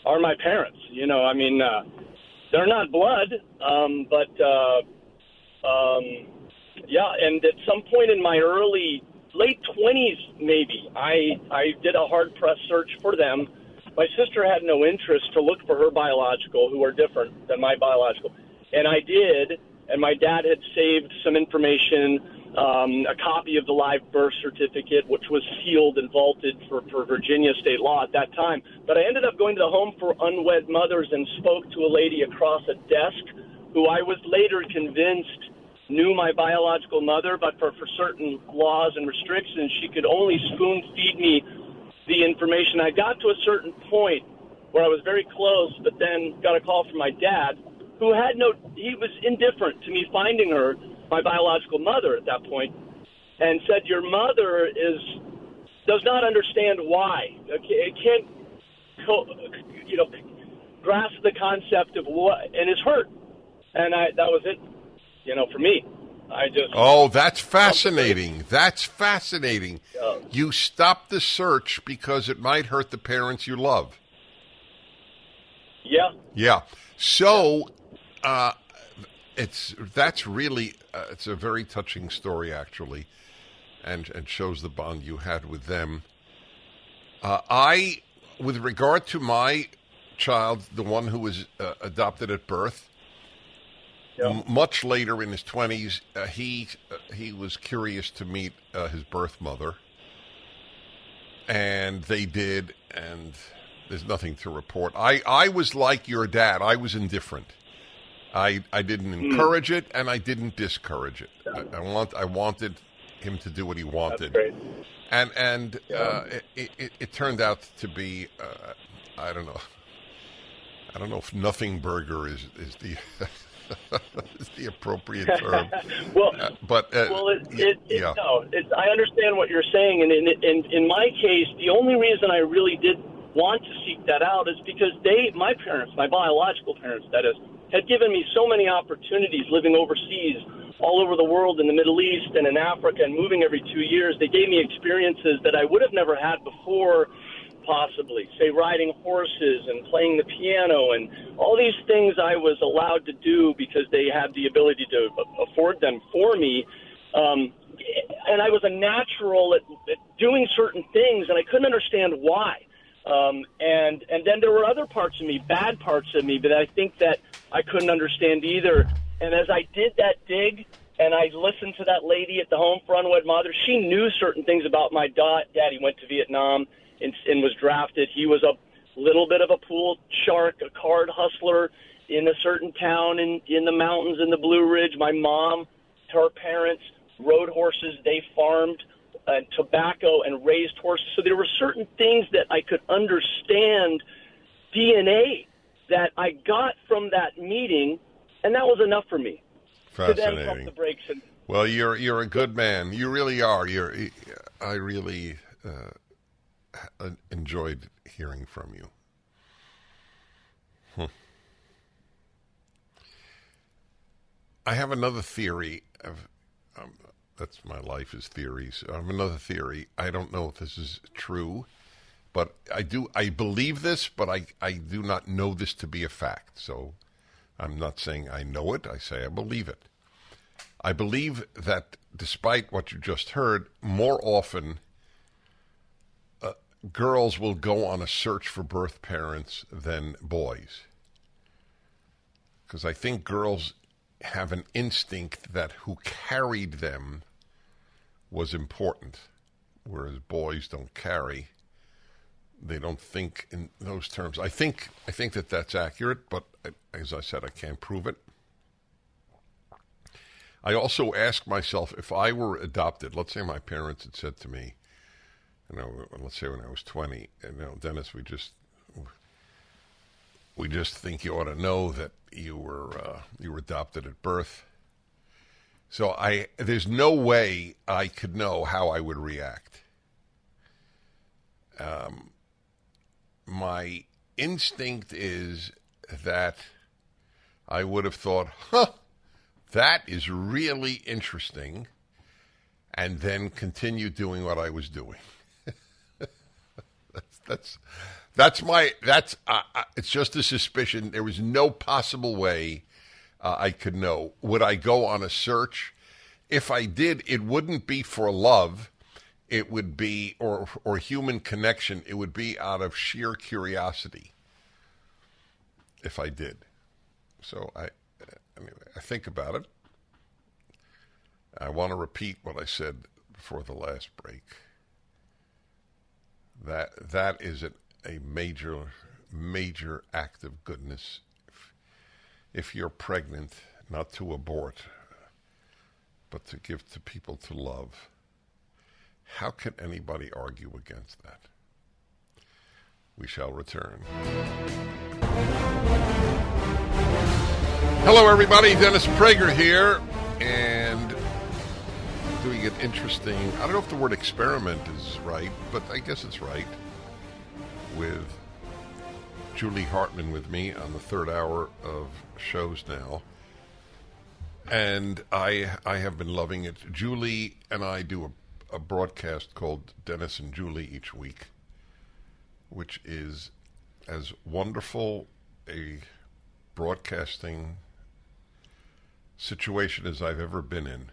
are my parents. You know, I mean, they're not blood, but, yeah, and at some point in my late 20s, maybe, I did a hard-pressed search for them. My sister had no interest to look for her biological, who are different than my biological. And I did, and my dad had saved some information, a copy of the live birth certificate, which was sealed and vaulted for Virginia state law at that time. But I ended up going to the Home for Unwed Mothers and spoke to a lady across a desk who I was later convinced knew my biological mother, but for certain laws and restrictions, she could only spoon-feed me the information. I got to a certain point where I was very close, but then got a call from my dad, who he was indifferent to me finding her, my biological mother at that point, and said, your mother does not understand why. It can't, grasp the concept of what, and is hurt. And that was it. For me, Oh, that's fascinating. That's fascinating. You stopped the search because it might hurt the parents you love. Yeah. Yeah. So, it's a very touching story, actually. and shows the bond you had with them. With regard to my child, the one who was adopted at birth, much later in his 20s, he was curious to meet his birth mother, and they did, and there's nothing to report. I was like your dad. I was indifferent. I didn't encourage it, and I didn't discourage it. I wanted him to do what he wanted. That's great. And it turned out to be, I don't know if nothing burger is the is the appropriate term. Well, yeah. No, I understand what you're saying, and in my case, the only reason I really did want to seek that out is because my parents, my biological parents, that is, had given me so many opportunities living overseas, all over the world, in the Middle East and in Africa, and moving every 2 years. They gave me experiences that I would have never had before, possibly, say riding horses and playing the piano, and all these things I was allowed to do because they had the ability to afford them for me. And I was a natural at doing certain things, and I couldn't understand why. And then there were other parts of me, bad parts of me, that I think that I couldn't understand either. And as I did that dig, and I listened to that lady at the home for unwed mother, she knew certain things about my dad. He went to Vietnam and was drafted. He was a little bit of a pool shark, a card hustler in a certain town in the mountains in the Blue Ridge. My mom, her parents, rode horses. They farmed tobacco and raised horses. So there were certain things that I could understand, DNA, that I got from that meeting, and that was enough for me. Fascinating. To then pump the brakes. Well, you're a good man. You really are. I really enjoyed hearing from you. I have another theory of that's my life is theories. I have another theory. I don't know if this is true, but I believe this, but I do not know this to be a fact. So I'm not saying I know it. I say I believe it. I believe that despite what you just heard, more often girls will go on a search for birth parents than boys. Because I think girls have an instinct that who carried them was important, whereas boys don't carry. They don't think in those terms. I think that that's accurate, but as I said, I can't prove it. I also ask myself, if I were adopted, let's say my parents had said to me, let's say when I was 20, Dennis, we just think you ought to know that you were adopted at birth. So there's no way I could know how I would react. My instinct is that I would have thought, that is really interesting, and then continue doing what I was doing. It's just a suspicion. There was no possible way I could know. Would I go on a search? If I did, it wouldn't be for love. It would be, or human connection. It would be out of sheer curiosity. If I did. So I think about it. I want to repeat what I said before the last break. That is a major act of goodness. If you're pregnant, not to abort, but to give to people to love. How can anybody argue against that? We shall return. Hello, everybody. Dennis Prager here, and doing an interesting, I don't know if the word experiment is right, but I guess it's right, with Julie Hartman with me on the third hour of shows now. And I have been loving it. Julie and I do a broadcast called Dennis and Julie each week, which is as wonderful a broadcasting situation as I've ever been in.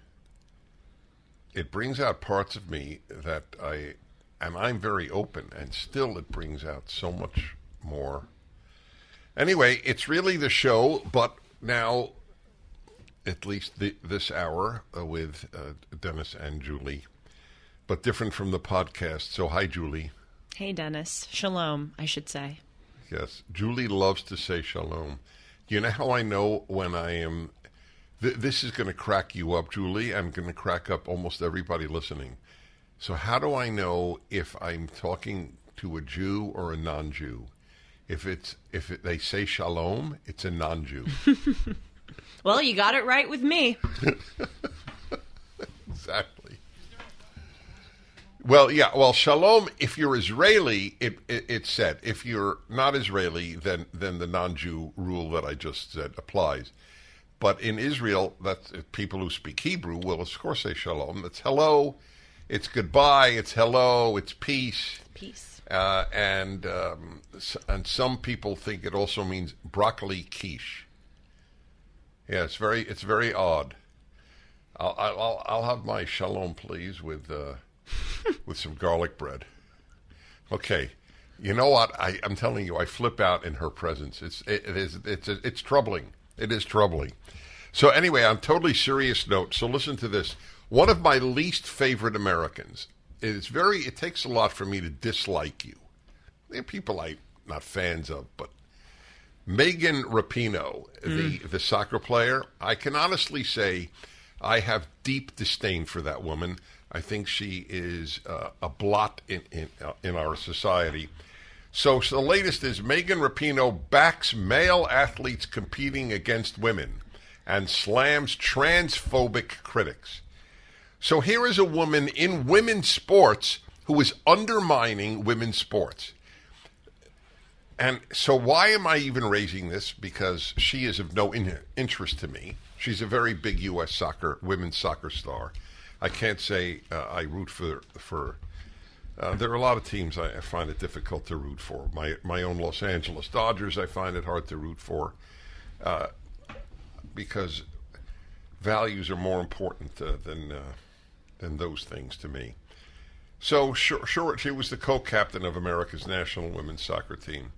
it brings out parts of me that I'm very open, and still it brings out so much more. Anyway, it's really the show, but now, at least this hour with Dennis and Julie, but different from the podcast. So, hi, Julie. Hey, Dennis. Shalom, I should say. Yes, Julie loves to say shalom. Do you know how I know when I am... This is going to crack you up, Julie. I'm going to crack up almost everybody listening. So how do I know if I'm talking to a Jew or a non-Jew? If they say shalom, it's a non-Jew. Well, you got it right with me. Exactly. Well, yeah. Well, shalom. If you're Israeli, it's said. If you're not Israeli, then the non-Jew rule that I just said applies. But in Israel, that's people who speak Hebrew will, of course, say shalom. It's hello, it's goodbye, it's hello, it's peace. Peace. And some people think it also means broccoli quiche. Yeah, it's very odd. I'll have my shalom, please, with some garlic bread. Okay, you know what? I'm telling you, I flip out in her presence. It's troubling. It is troubling. So anyway, on a totally serious note, so listen to this. One of my least favorite Americans. It takes a lot for me to dislike you. There are people I'm not fans of, but Megan Rapinoe, the soccer player, I can honestly say I have deep disdain for that woman. I think she is a blot in our society. So the latest is Megan Rapinoe backs male athletes competing against women and slams transphobic critics. So here is a woman in women's sports who is undermining women's sports. And so why am I even raising this? Because she is of no interest to me. She's a very big U.S. women's soccer star. I can't say I root for there are a lot of teams I find it difficult to root for. My own Los Angeles Dodgers, I find it hard to root for because values are more important than those things to me. So sure, she was the co-captain of America's national women's soccer team.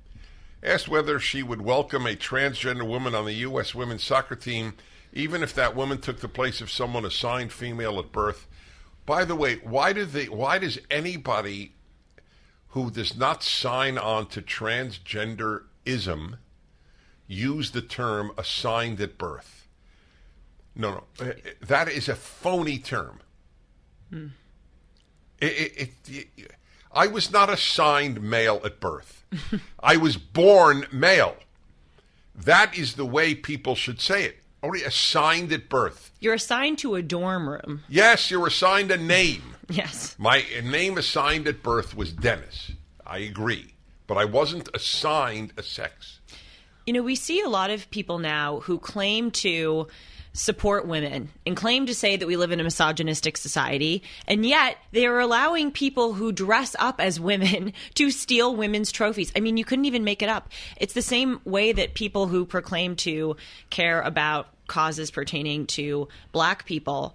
Asked whether she would welcome a transgender woman on the U.S. women's soccer team, even if that woman took the place of someone assigned female at birth. By the way, why does anybody who does not sign on to transgenderism use the term assigned at birth? No, that is a phony term. I was not assigned male at birth. I was born male. That is the way people should say it. Only assigned at birth. You're assigned to a dorm room. Yes, you're assigned a name. Yes. My name assigned at birth was Dennis. I agree. But I wasn't assigned a sex. You know, we see a lot of people now who claim to support women and claim to say that we live in a misogynistic society, and yet they are allowing people who dress up as women to steal women's trophies. I mean, you couldn't even make it up. It's the same way that people who proclaim to care about causes pertaining to black people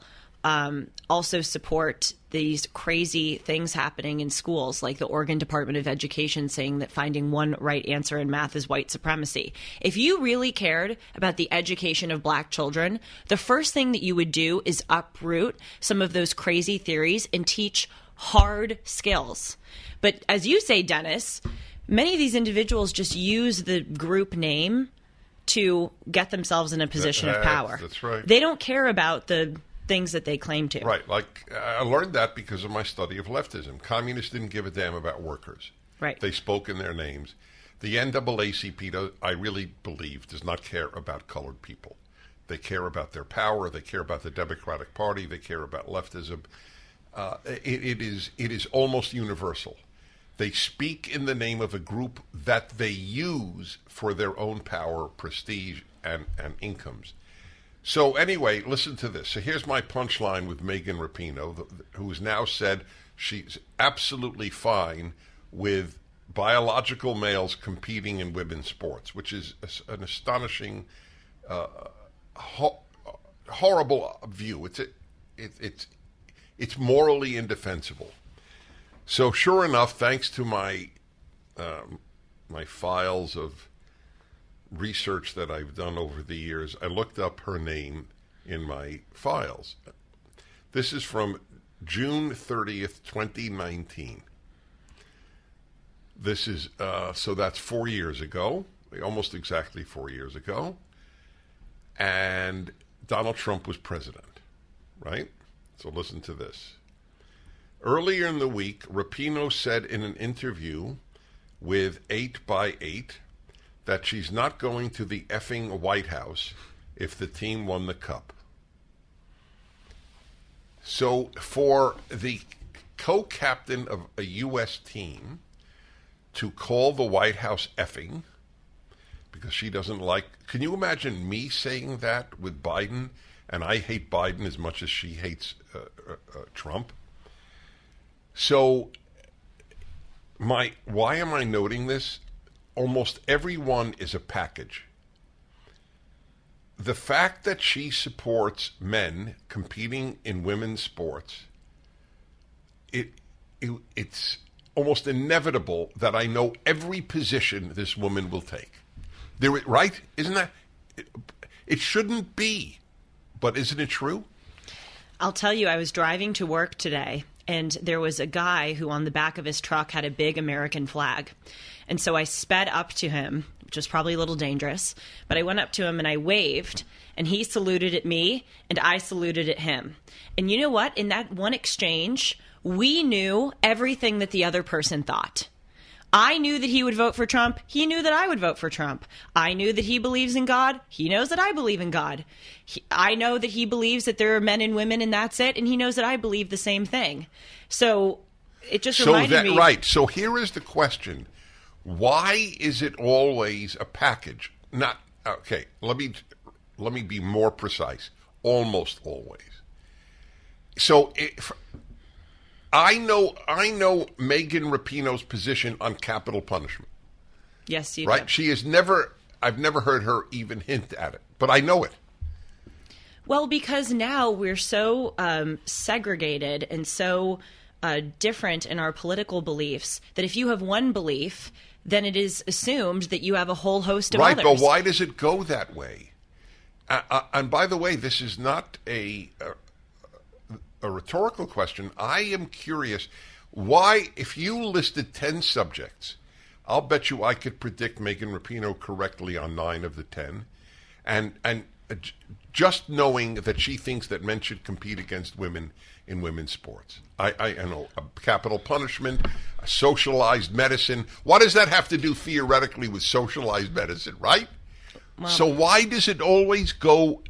also support these crazy things happening in schools, like the Oregon Department of Education saying that finding one right answer in math is white supremacy. If you really cared about the education of black children, the first thing that you would do is uproot some of those crazy theories and teach hard skills. But as you say, Dennis, many of these individuals just use the group name to get themselves in a position of power. That's right. They don't care about the things that they claim to. Right. Like, I learned that because of my study of leftism. Communists didn't give a damn about workers. Right. They spoke in their names. The NAACP, I really believe, does not care about colored people. They care about their power. They care about the Democratic Party. They care about leftism. It is almost universal. They speak in the name of a group that they use for their own power, prestige, and incomes. So anyway, listen to this. So here's my punchline with Megan Rapinoe, who has now said she's absolutely fine with biological males competing in women's sports, which is an astonishing, horrible view. it's morally indefensible. So sure enough, thanks to my my files of research that I've done over the years, I looked up her name in my files. This is from June 30th, 2019. This is, so that's 4 years ago, almost exactly 4 years ago. And Donald Trump was president, right? So listen to this. Earlier in the week, Rapinoe said in an interview with 8x8 that she's not going to the effing White House if the team won the cup. So for the co-captain of a U.S. team to call the White House effing because she doesn't like... Can you imagine me saying that with Biden, and I hate Biden as much as she hates Trump? So why am I noting this? Almost everyone is a package. The fact that she supports men competing in women's sports, it's almost inevitable that I know every position this woman will take. Right? Isn't that? It shouldn't be, but isn't it true? I'll tell you, I was driving to work today, and there was a guy who on the back of his truck had a big American flag. And so I sped up to him, which was probably a little dangerous, but I went up to him and I waved, and he saluted at me, and I saluted at him. And you know what? In that one exchange, we knew everything that the other person thought. I knew that he would vote for Trump. He knew that I would vote for Trump. I knew that he believes in God. He knows that I believe in God. I know that he believes that there are men and women and that's it. And he knows that I believe the same thing. So it just reminded me. Right. So here is the question. Why is it always a package? Not, okay, let me be more precise. Almost always. So I know Megan Rapinoe's position on capital punishment. Yes, you right? do. I've never heard her even hint at it, but I know it. Well, because now we're so segregated and so different in our political beliefs that if you have one belief, then it is assumed that you have a whole host of others. Right, but why does it go that way? And by the way, this is not a rhetorical question. I am curious why, if you listed 10 subjects, I'll bet you I could predict Megan Rapinoe correctly on 9 of the 10. And just knowing that she thinks that men should compete against women in women's sports. I know, capital punishment, socialized medicine. What does that have to do theoretically with socialized medicine, right? Well, so why does it always go...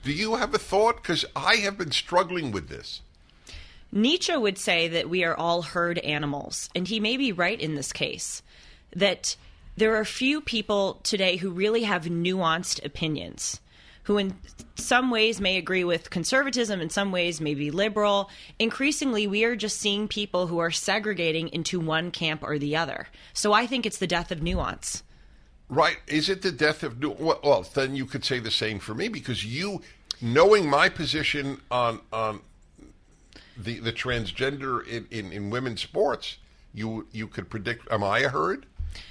Do you have a thought? Because I have been struggling with this. Nietzsche would say that we are all herd animals, and he may be right in this case, that there are few people today who really have nuanced opinions, who in some ways may agree with conservatism, in some ways may be liberal. Increasingly, we are just seeing people who are segregating into one camp or the other. So I think it's the death of nuance. Right. Is it the death of nuance? Well, then you could say the same for me, because you, knowing my position on the transgender in women's sports, you could predict, am I a herd?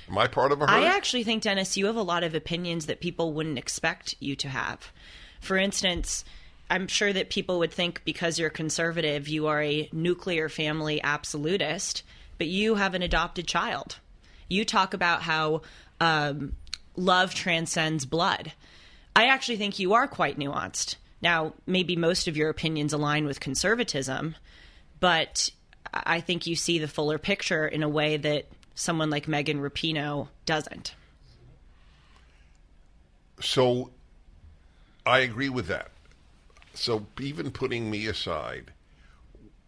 Am I part of a herd? I actually think, Dennis, you have a lot of opinions that people wouldn't expect you to have. For instance, I'm sure that people would think because you're conservative, you are a nuclear family absolutist, but you have an adopted child. You talk about how love transcends blood. I actually think you are quite nuanced. Now, maybe most of your opinions align with conservatism, but I think you see the fuller picture in a way that someone like Megan Rapinoe doesn't. So I agree with that. So even putting me aside,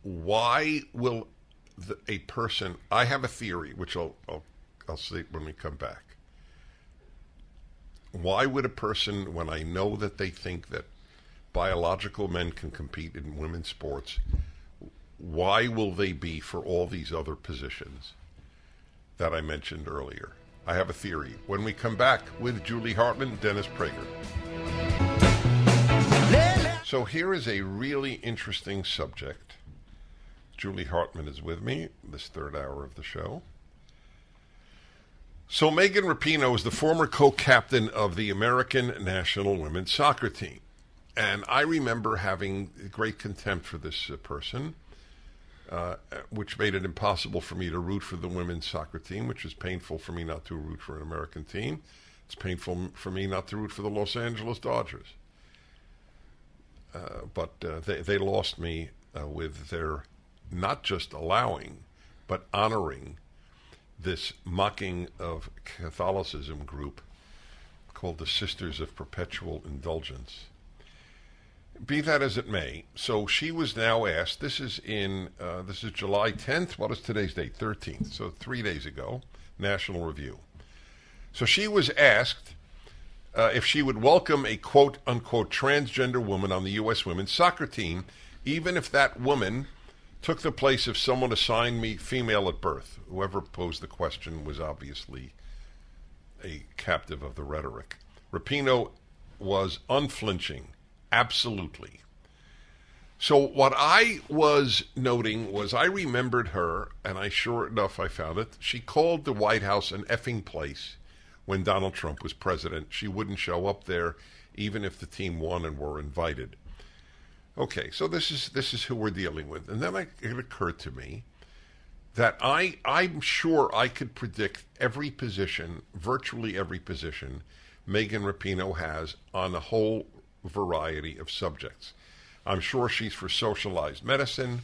why will a person... I have a theory, which I'll say when we come back. Why would a person, when I know that they think that biological men can compete in women's sports, why will they be for all these other positions that I mentioned earlier? I have a theory. When we come back with Julie Hartman, Dennis Prager. So here is a really interesting subject Julie Hartman is with me this third hour of the show. So Megan Rapinoe is the former co-captain of the American national women's soccer team. And I remember having great contempt for this person, which made it impossible for me to root for the women's soccer team, which is painful for me not to root for an American team. It's painful for me not to root for the Los Angeles Dodgers. But they lost me with their not just allowing, but honoring this mocking of Catholicism group called the Sisters of Perpetual Indulgence. Be that as it may, so she was now asked, this is July 10th, what is today's date? 13th, so 3 days ago, National Review. So she was asked if she would welcome a quote-unquote transgender woman on the U.S. women's soccer team, even if that woman took the place of someone assigned me female at birth. Whoever posed the question was obviously a captive of the rhetoric. Rapinoe was unflinching, absolutely. So what I was noting was I remembered her, and sure enough I found it. She called the White House an effing place when Donald Trump was president. She wouldn't show up there even if the team won and were invited. Okay, so this is who we're dealing with. And then it occurred to me that I'm sure I could predict every position, virtually every position, Megan Rapinoe has on a whole variety of subjects. I'm sure she's for socialized medicine.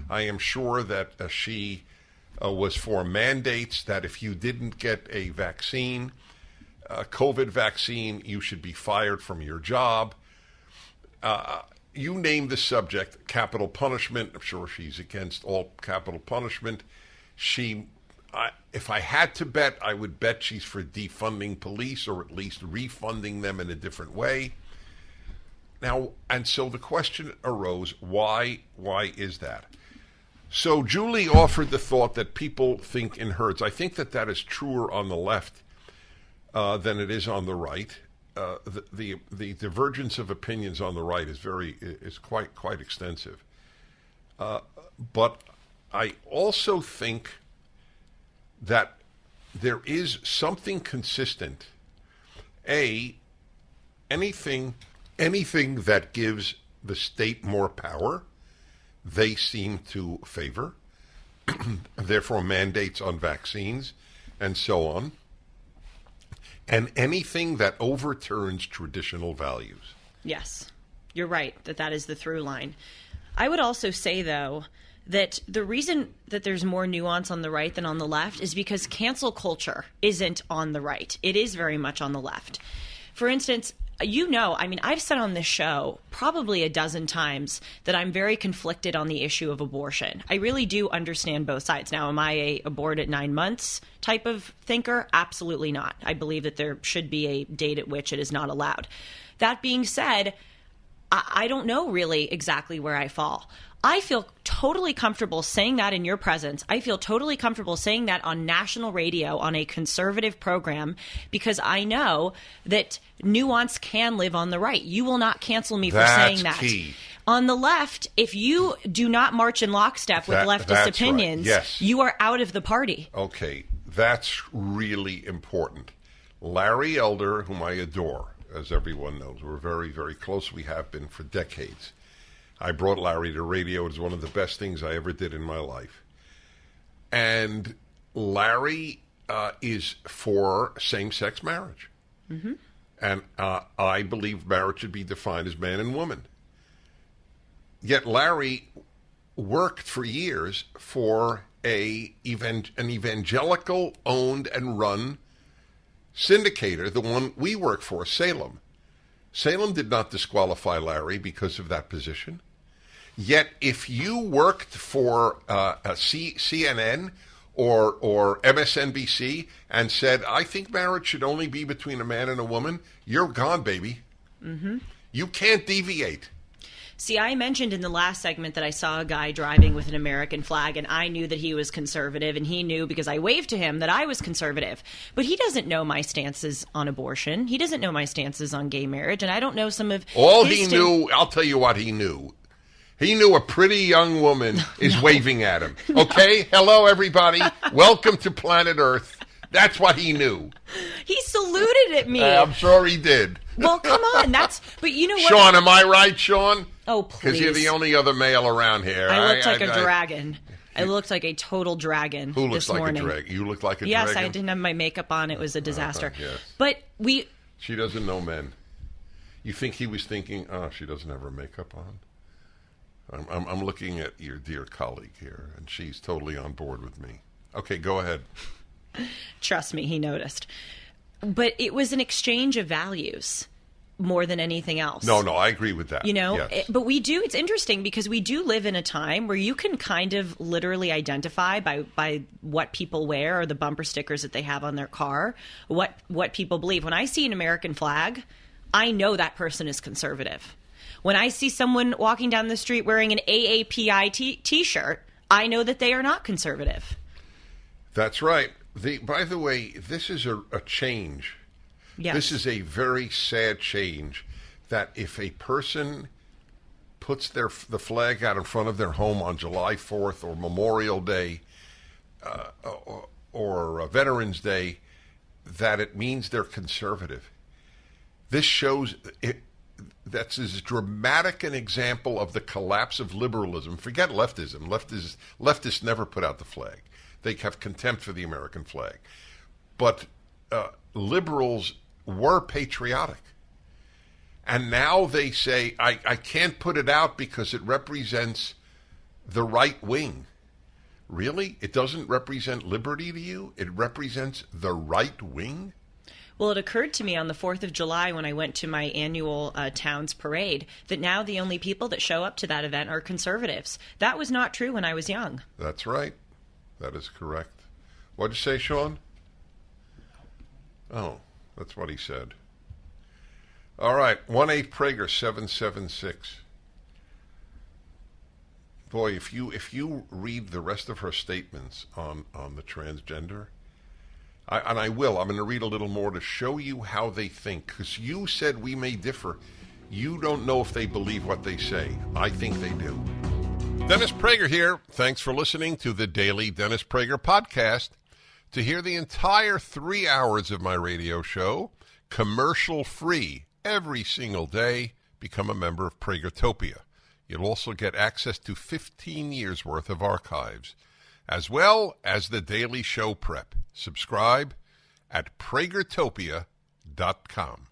I am sure that she was for mandates that if you didn't get a vaccine, a COVID vaccine, you should be fired from your job. You name the subject, capital punishment. I'm sure she's against all capital punishment. If I had to bet, I would bet she's for defunding police or at least refunding them in a different way. Now, and so the question arose, why is that? So Julie offered the thought that people think in herds. I think that is truer on the left than it is on the right. The divergence of opinions on the right is quite extensive. But I also think that there is something consistent. Anything that gives the state more power, they seem to favor. Therefore, mandates on vaccines and so on. And anything that overturns traditional values. Yes, you're right that is the through line. I would also say, though, that the reason that there's more nuance on the right than on the left is because cancel culture isn't on the right. It is very much on the left. For instance, I've said on this show probably a dozen times that I'm very conflicted on the issue of abortion. I really do understand both sides. Now, am I a abort at 9 months type of thinker? Absolutely not. I believe that there should be a date at which it is not allowed. That being said, I don't know really exactly where I fall. I feel totally comfortable saying that in your presence. I feel totally comfortable saying that on national radio on a conservative program because I know that nuance can live on the right. You will not cancel me for saying that. Key. On the left, if you do not march in lockstep with leftist opinions, right. Yes. You are out of the party. Okay, that's really important. Larry Elder, whom I adore, as everyone knows, we're very, very close. We have been for decades. I brought Larry to radio. It was one of the best things I ever did in my life. And Larry is for same-sex marriage. Mm-hmm. And I believe marriage should be defined as man and woman. Yet Larry worked for years for an evangelical-owned and run syndicator, the one we work for, Salem. Salem did not disqualify Larry because of that position. Yet if you worked for CNN or MSNBC and said, I think marriage should only be between a man and a woman, you're gone, baby. Mm-hmm. You can't deviate. See, I mentioned in the last segment that I saw a guy driving with an American flag, and I knew that he was conservative, and he knew because I waved to him that I was conservative. But he doesn't know my stances on abortion. He doesn't know my stances on gay marriage, and I don't know some of all he knew. I'll tell you what he knew. He knew a pretty young woman is waving at him. Okay? Hello, everybody. Welcome to planet Earth. That's what he knew. He saluted at me. I'm sure he did. Well, come on. But you know what? Sean, am I right, Sean? Oh, please. Because you're the only other male around here. I looked like a dragon. I looked like a total dragon Who looks this like morning. a dragon? You look like a dragon? Yes, I didn't have my makeup on. It was a disaster. Yes. But She doesn't know men. You think he was thinking, she doesn't have her makeup on? I'm looking at your dear colleague here, and she's totally on board with me. Okay, go ahead. Trust me, he noticed. But it was an exchange of values more than anything else. No, I agree with that. Yes. But it's interesting because we do live in a time where you can kind of literally identify by what people wear or the bumper stickers that they have on their car, what people believe. When I see an American flag, I know that person is conservative. When I see someone walking down the street wearing an AAPI T-shirt, I know that they are not conservative. That's right. By the way, this is a change. Yes. This is a very sad change that if a person puts the flag out in front of their home on July 4th or Memorial Day or Veterans Day, that it means they're conservative. This shows it. That's as dramatic an example of the collapse of liberalism. Forget leftism. Leftists never put out the flag. They have contempt for the American flag. But liberals were patriotic. And now they say, I can't put it out because it represents the right wing. Really? It doesn't represent liberty to you? It represents the right wing? Well, it occurred to me on the 4th of July when I went to my annual town's parade that now the only people that show up to that event are conservatives. That was not true when I was young. That's right. That is correct. What'd you say, Sean? Oh, that's what he said. All right, 1-8-PRAGER-776. Boy, if you read the rest of her statements on the transgender, and I will. I'm going to read a little more to show you how they think. Because you said we may differ. You don't know if they believe what they say. I think they do. Dennis Prager here. Thanks for listening to the Daily Dennis Prager Podcast. To hear the entire 3 hours of my radio show, commercial-free, every single day, become a member of Pragertopia. You'll also get access to 15 years' worth of archives, as well as the daily show prep. Subscribe at pragertopia.com.